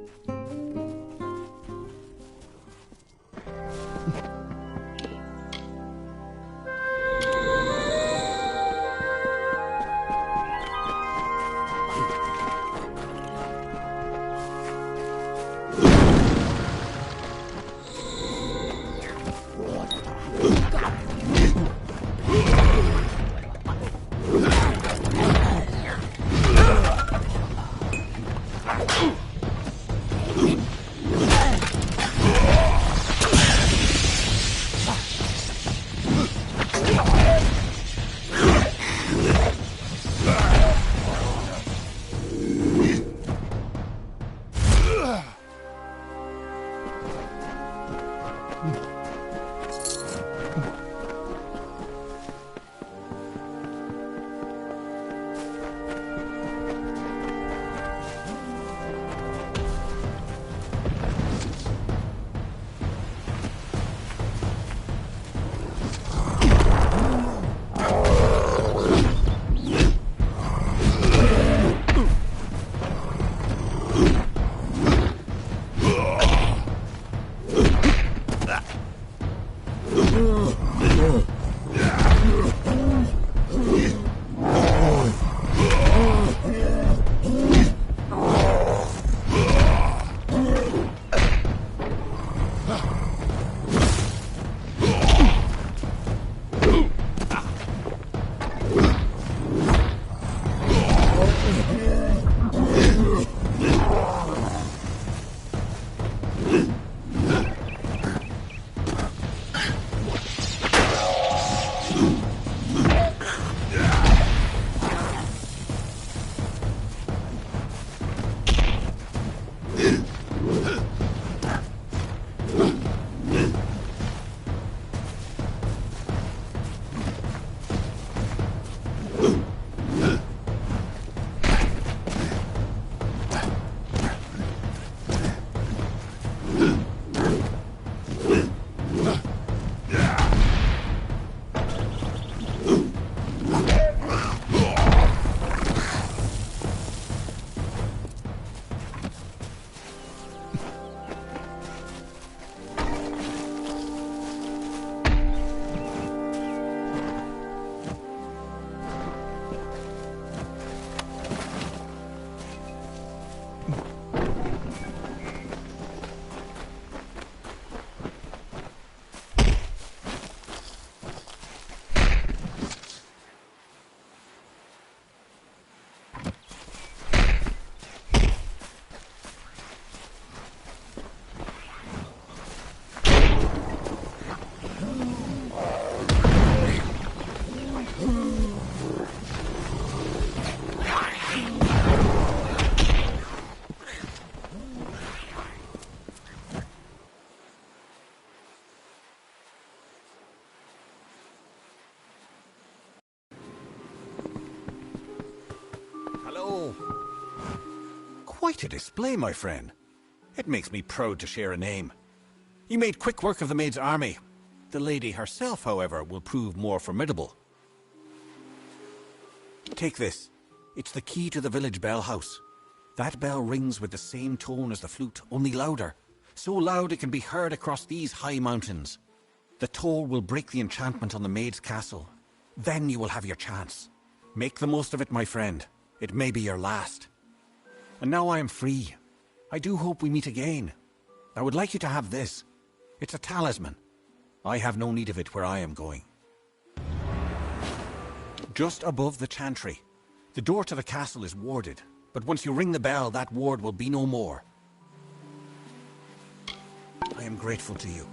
Quite a display, my friend. It makes me proud to share a name. You made quick work of the maid's army. The lady herself, however, will prove more formidable. Take this. It's the key to the village bell house. That bell rings with the same tone as the flute, only louder. So loud it can be heard across these high mountains. The toll will break the enchantment on the maid's castle. Then you will have your chance. Make the most of it, my friend. It may be your last. And now I am free. I do hope we meet again. I would like you to have this. It's a talisman. I have no need of it where I am going. Just above the chantry. The door to the castle is warded, but once you ring the bell, that ward will be no more. I am grateful to you.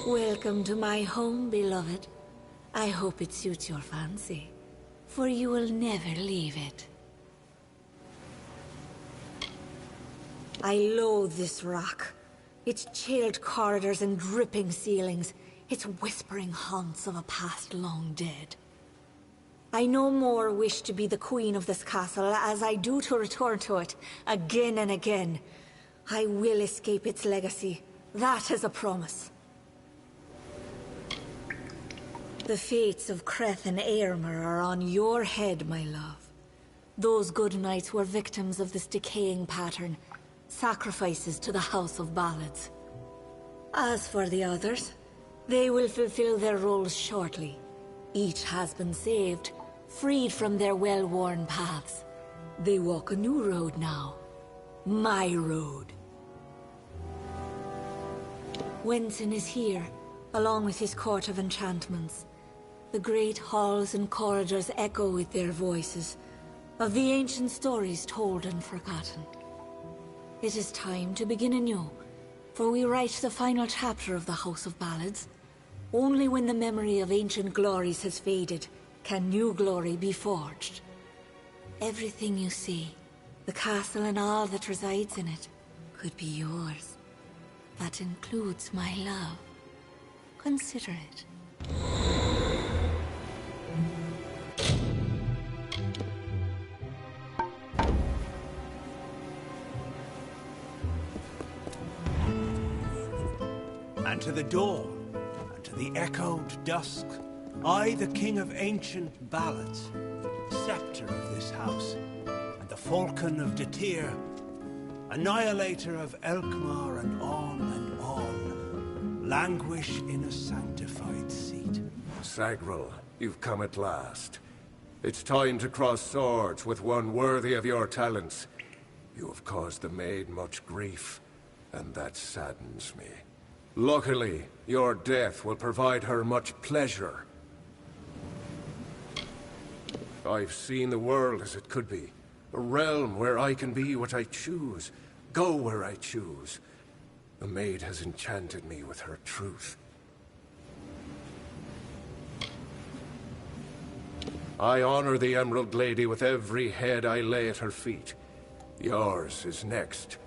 Welcome to my home, beloved. I hope it suits your fancy, for you will never leave it. I loathe this rock. Its chilled corridors and dripping ceilings. Its whispering haunts of a past long dead. I no more wish to be the queen of this castle as I do to return to it again and again. I will escape its legacy. That is a promise. The fates of Creth and Aermer are on your head, my love. Those good knights were victims of this decaying pattern, sacrifices to the House of Ballads. As for the others, they will fulfill their roles shortly. Each has been saved, freed from their well-worn paths. They walk a new road now. My road. Wenson is here, along with his court of enchantments. The great halls and corridors echo with their voices, of the ancient stories told and forgotten. It is time to begin anew, for we write the final chapter of the House of Ballads. Only when the memory of ancient glories has faded, can new glory be forged. Everything you see, the castle and all that resides in it, could be yours. That includes my love. Consider it. And to the dawn, and to the echoed dusk, I, the king of ancient ballads, scepter of this house, and the falcon of Detir, annihilator of Elkmar, and on, languish in a sanctified seat. Sagril, you've come at last. It's time to cross swords with one worthy of your talents. You have caused the maid much grief, and that saddens me. Luckily, your death will provide her much pleasure. I've seen the world as it could be. A realm where I can be what I choose, go where I choose. The maid has enchanted me with her truth. I honor the Emerald Lady with every head I lay at her feet. Yours is next.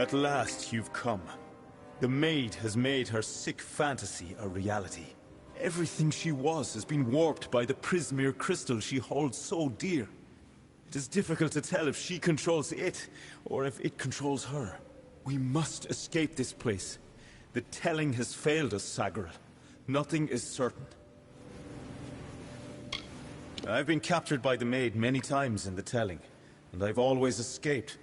At last you've come. The maid has made her sick fantasy a reality. Everything she was has been warped by the Prismere crystal she holds so dear. It is difficult to tell if she controls it, or if it controls her. We must escape this place. The telling has failed us, Sagral. Nothing is certain. I've been captured by the maid many times in the telling, and I've always escaped.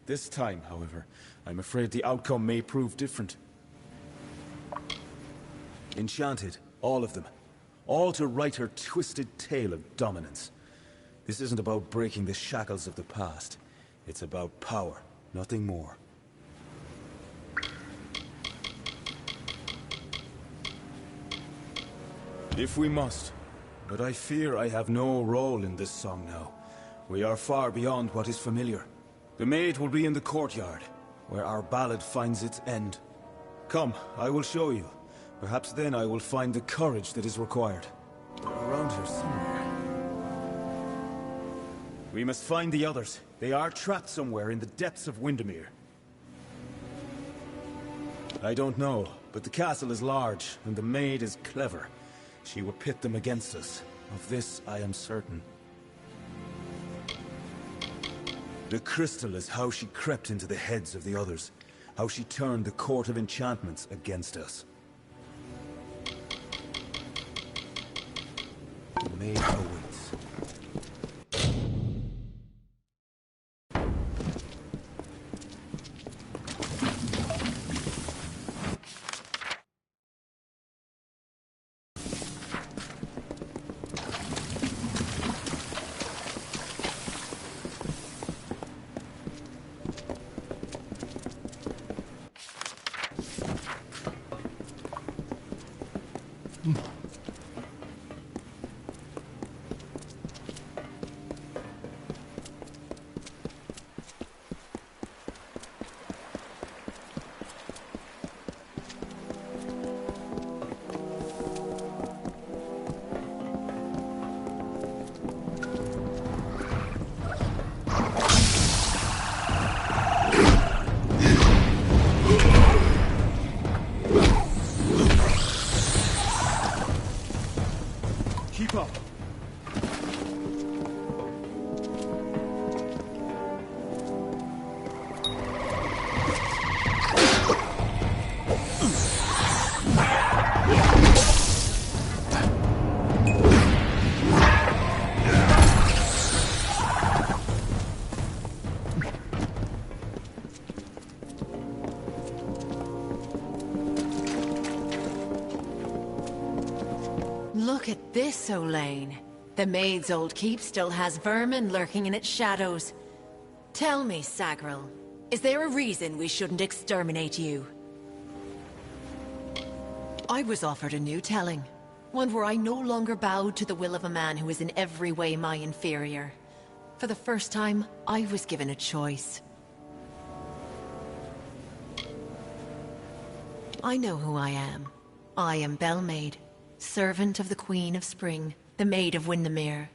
This time, however, I'm afraid the outcome may prove different. Enchanted, all of them. All to write her twisted tale of dominance. This isn't about breaking the shackles of the past. It's about power, nothing more. If we must. But I fear I have no role in this song now. We are far beyond what is familiar. The maid will be in the courtyard, where our ballad finds its end. Come, I will show you. Perhaps then I will find the courage that is required. They're around here somewhere. We must find the others. They are trapped somewhere in the depths of Windermere. I don't know, but the castle is large, and the maid is clever. She would pit them against us. Of this I am certain. The crystal is how she crept into the heads of the others. How she turned the Court of Enchantments against us. The maid awaits. at this, Olaine. The Maid's old keep still has vermin lurking in its shadows. Tell me, Sagril, is there a reason we shouldn't exterminate you? I was offered a new telling. One where I no longer bowed to the will of a man who is in every way my inferior. For the first time, I was given a choice. I know who I am. I am Bellmaid, servant of the Queen of Spring, the Maid of Windermere.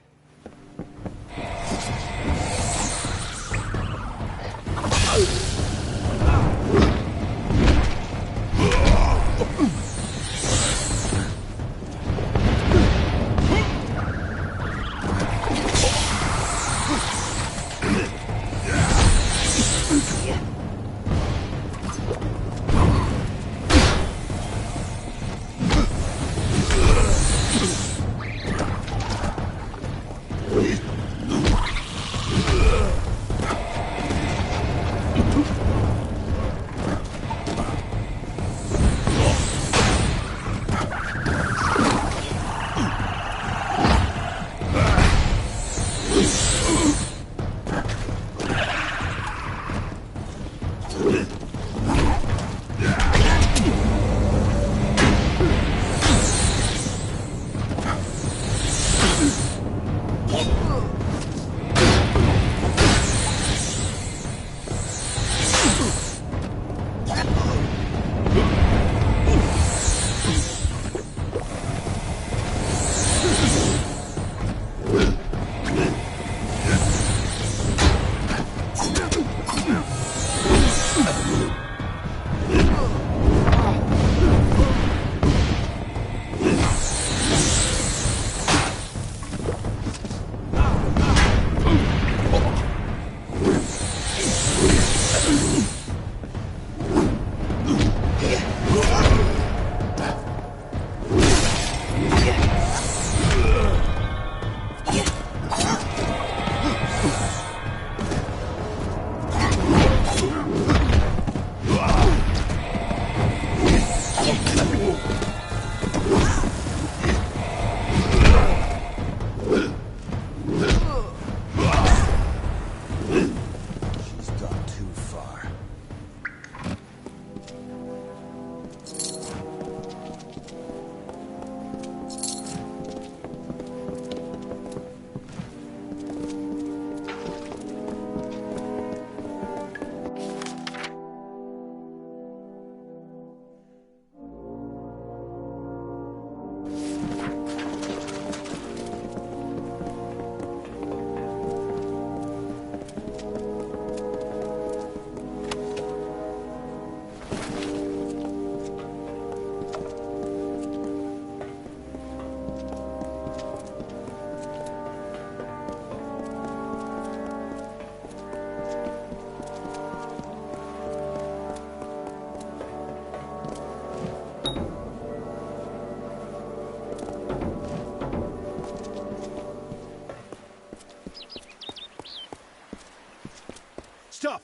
Stop!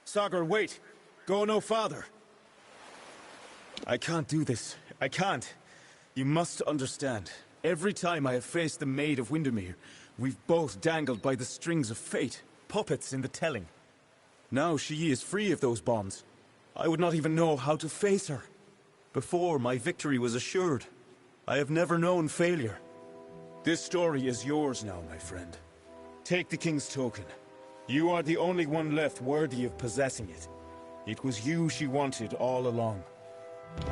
Sagar, wait! Go no farther! I can't do this. I can't. You must understand. Every time I have faced the Maid of Windermere, we've both dangled by the strings of fate, puppets in the telling. Now she is free of those bonds. I would not even know how to face her. Before, my victory was assured. I have never known failure. This story is yours now, my friend. Take the King's token. You are the only one left worthy of possessing it. It was you she wanted all along.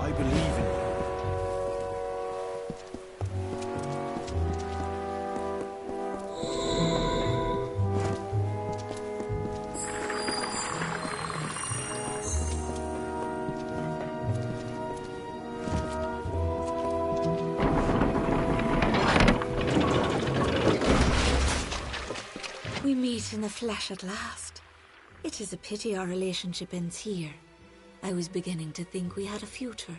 I believe in you. We meet in the flesh at last. It is a pity our relationship ends here. I was beginning to think we had a future,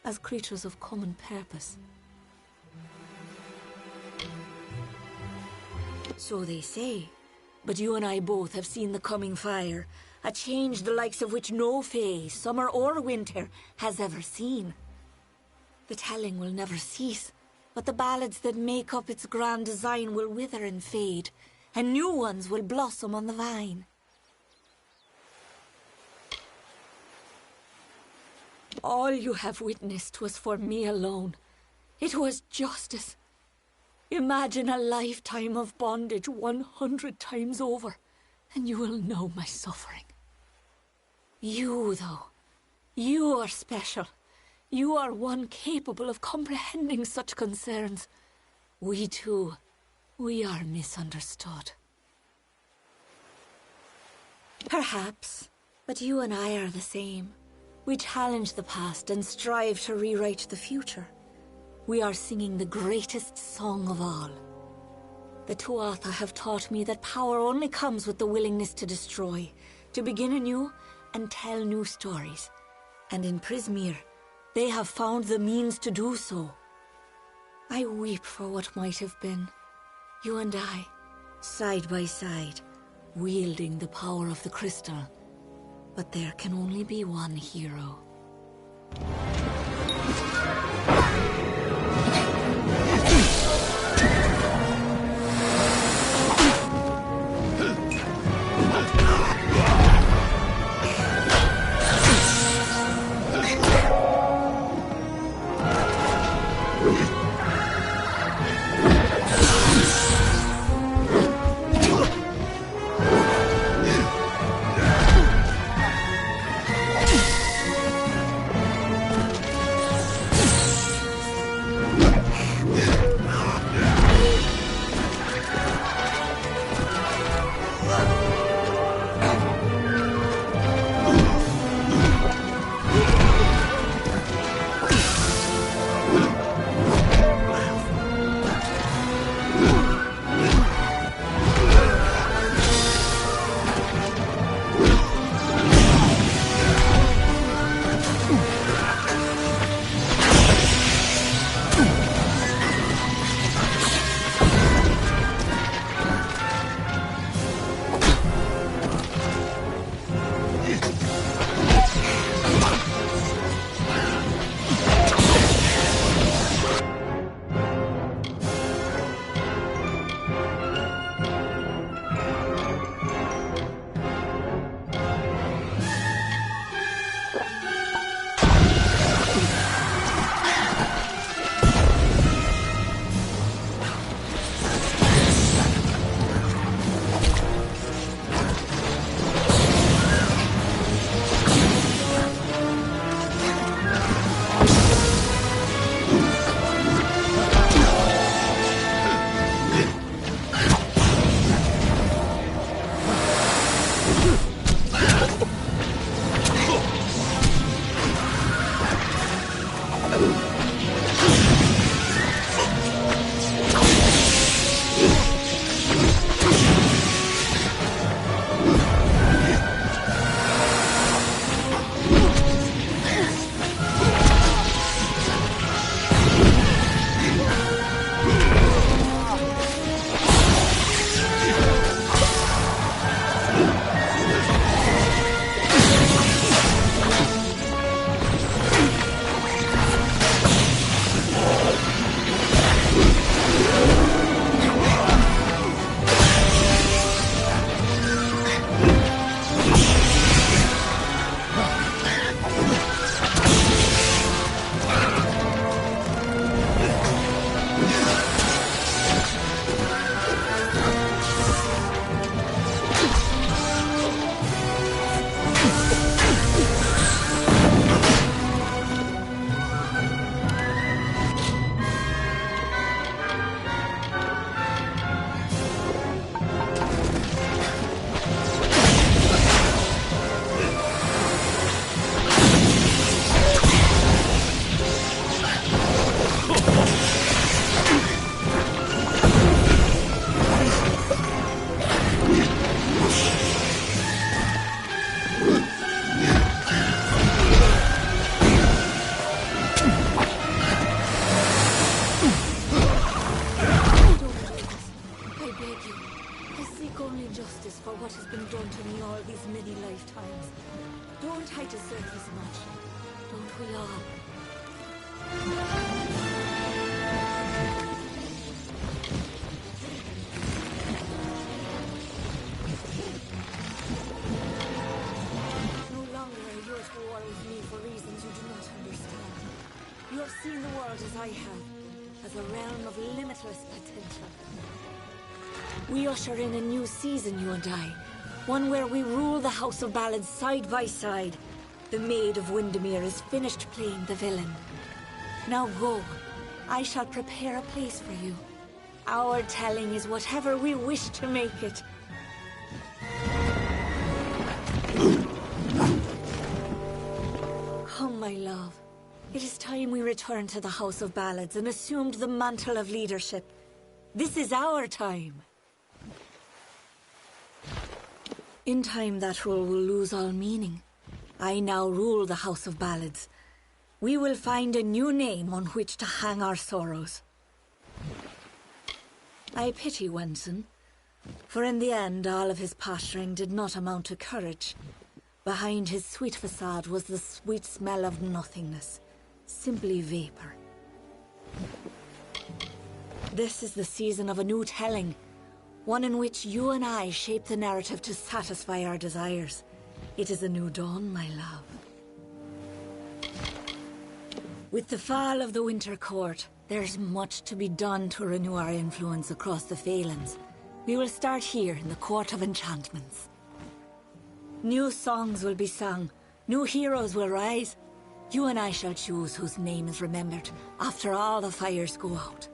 as creatures of common purpose. So they say, but you and I both have seen the coming fire, a change the likes of which no fae, summer or winter, has ever seen. The telling will never cease, but the ballads that make up its grand design will wither and fade, and new ones will blossom on the vine. All you have witnessed was for me alone. It was justice. Imagine a lifetime of bondage 100 times over, and you will know my suffering. You, though, you are special. You are one capable of comprehending such concerns. We too, we are misunderstood. Perhaps, but you and I are the same. We challenge the past and strive to rewrite the future. We are singing the greatest song of all. The Tuatha have taught me that power only comes with the willingness to destroy, to begin anew and tell new stories. And in Prismeer, they have found the means to do so. I weep for what might have been. You and I, side by side, wielding the power of the crystal. But there can only be one hero. I have as a realm of limitless potential. We usher in a new season, you and I. One where we rule the House of Ballads side by side. The Maid of Windermere is finished playing the villain. Now go. I shall prepare a place for you. Our telling is whatever we wish to make it. Come, my love. It is time we return to the House of Ballads and assumed the mantle of leadership. This is our time. In time, that role will lose all meaning. I now rule the House of Ballads. We will find a new name on which to hang our sorrows. I pity Wenson, for in the end all of his posturing did not amount to courage. Behind his sweet facade was the sweet smell of nothingness, simply vapor. This is the season of a new telling, one in which you and I shape the narrative to satisfy our desires. It is a new dawn, my love. With the fall of the Winter Court, there's much to be done to renew our influence across the Phalanx. We will start here in the Court of Enchantments. New songs will be sung, new heroes will rise. You and I shall choose whose name is remembered after all the fires go out.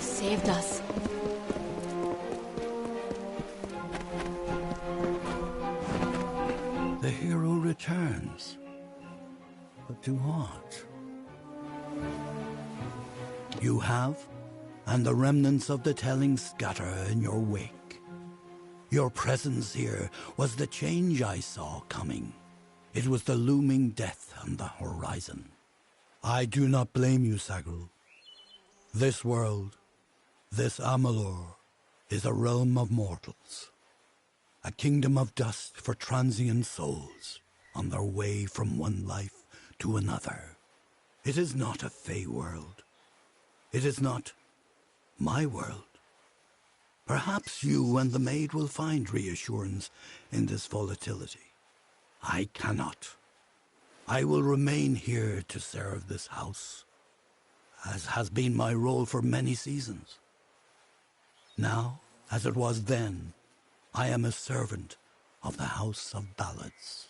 Saved us. The hero returns. But to what? You have, and the remnants of the telling scatter in your wake. Your presence here was the change I saw coming. It was the looming death on the horizon. I do not blame you, Sagrul. This world, this Amalur, is a realm of mortals. A kingdom of dust for transient souls on their way from one life to another. It is not a Fey world. It is not my world. Perhaps you and the maid will find reassurance in this volatility. I cannot. I will remain here to serve this house, as has been my role for many seasons. Now, as it was then, I am a servant of the House of Ballads.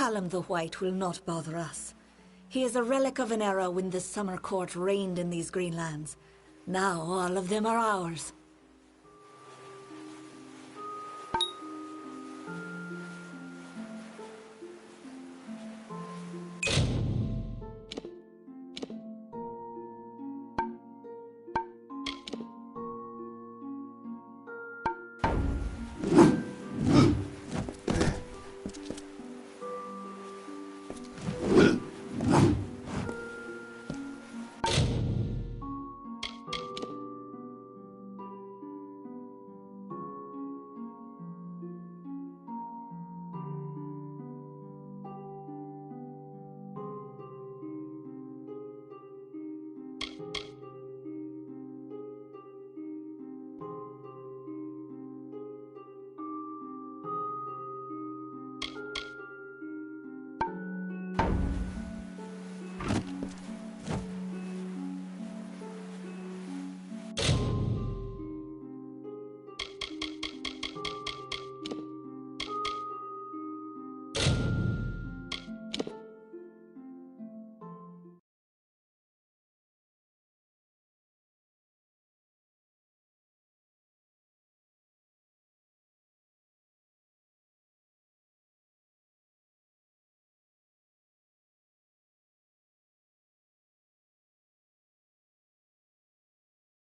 Callum the White will not bother us. He is a relic of an era when the Summer Court reigned in these green lands. Now all of them are ours.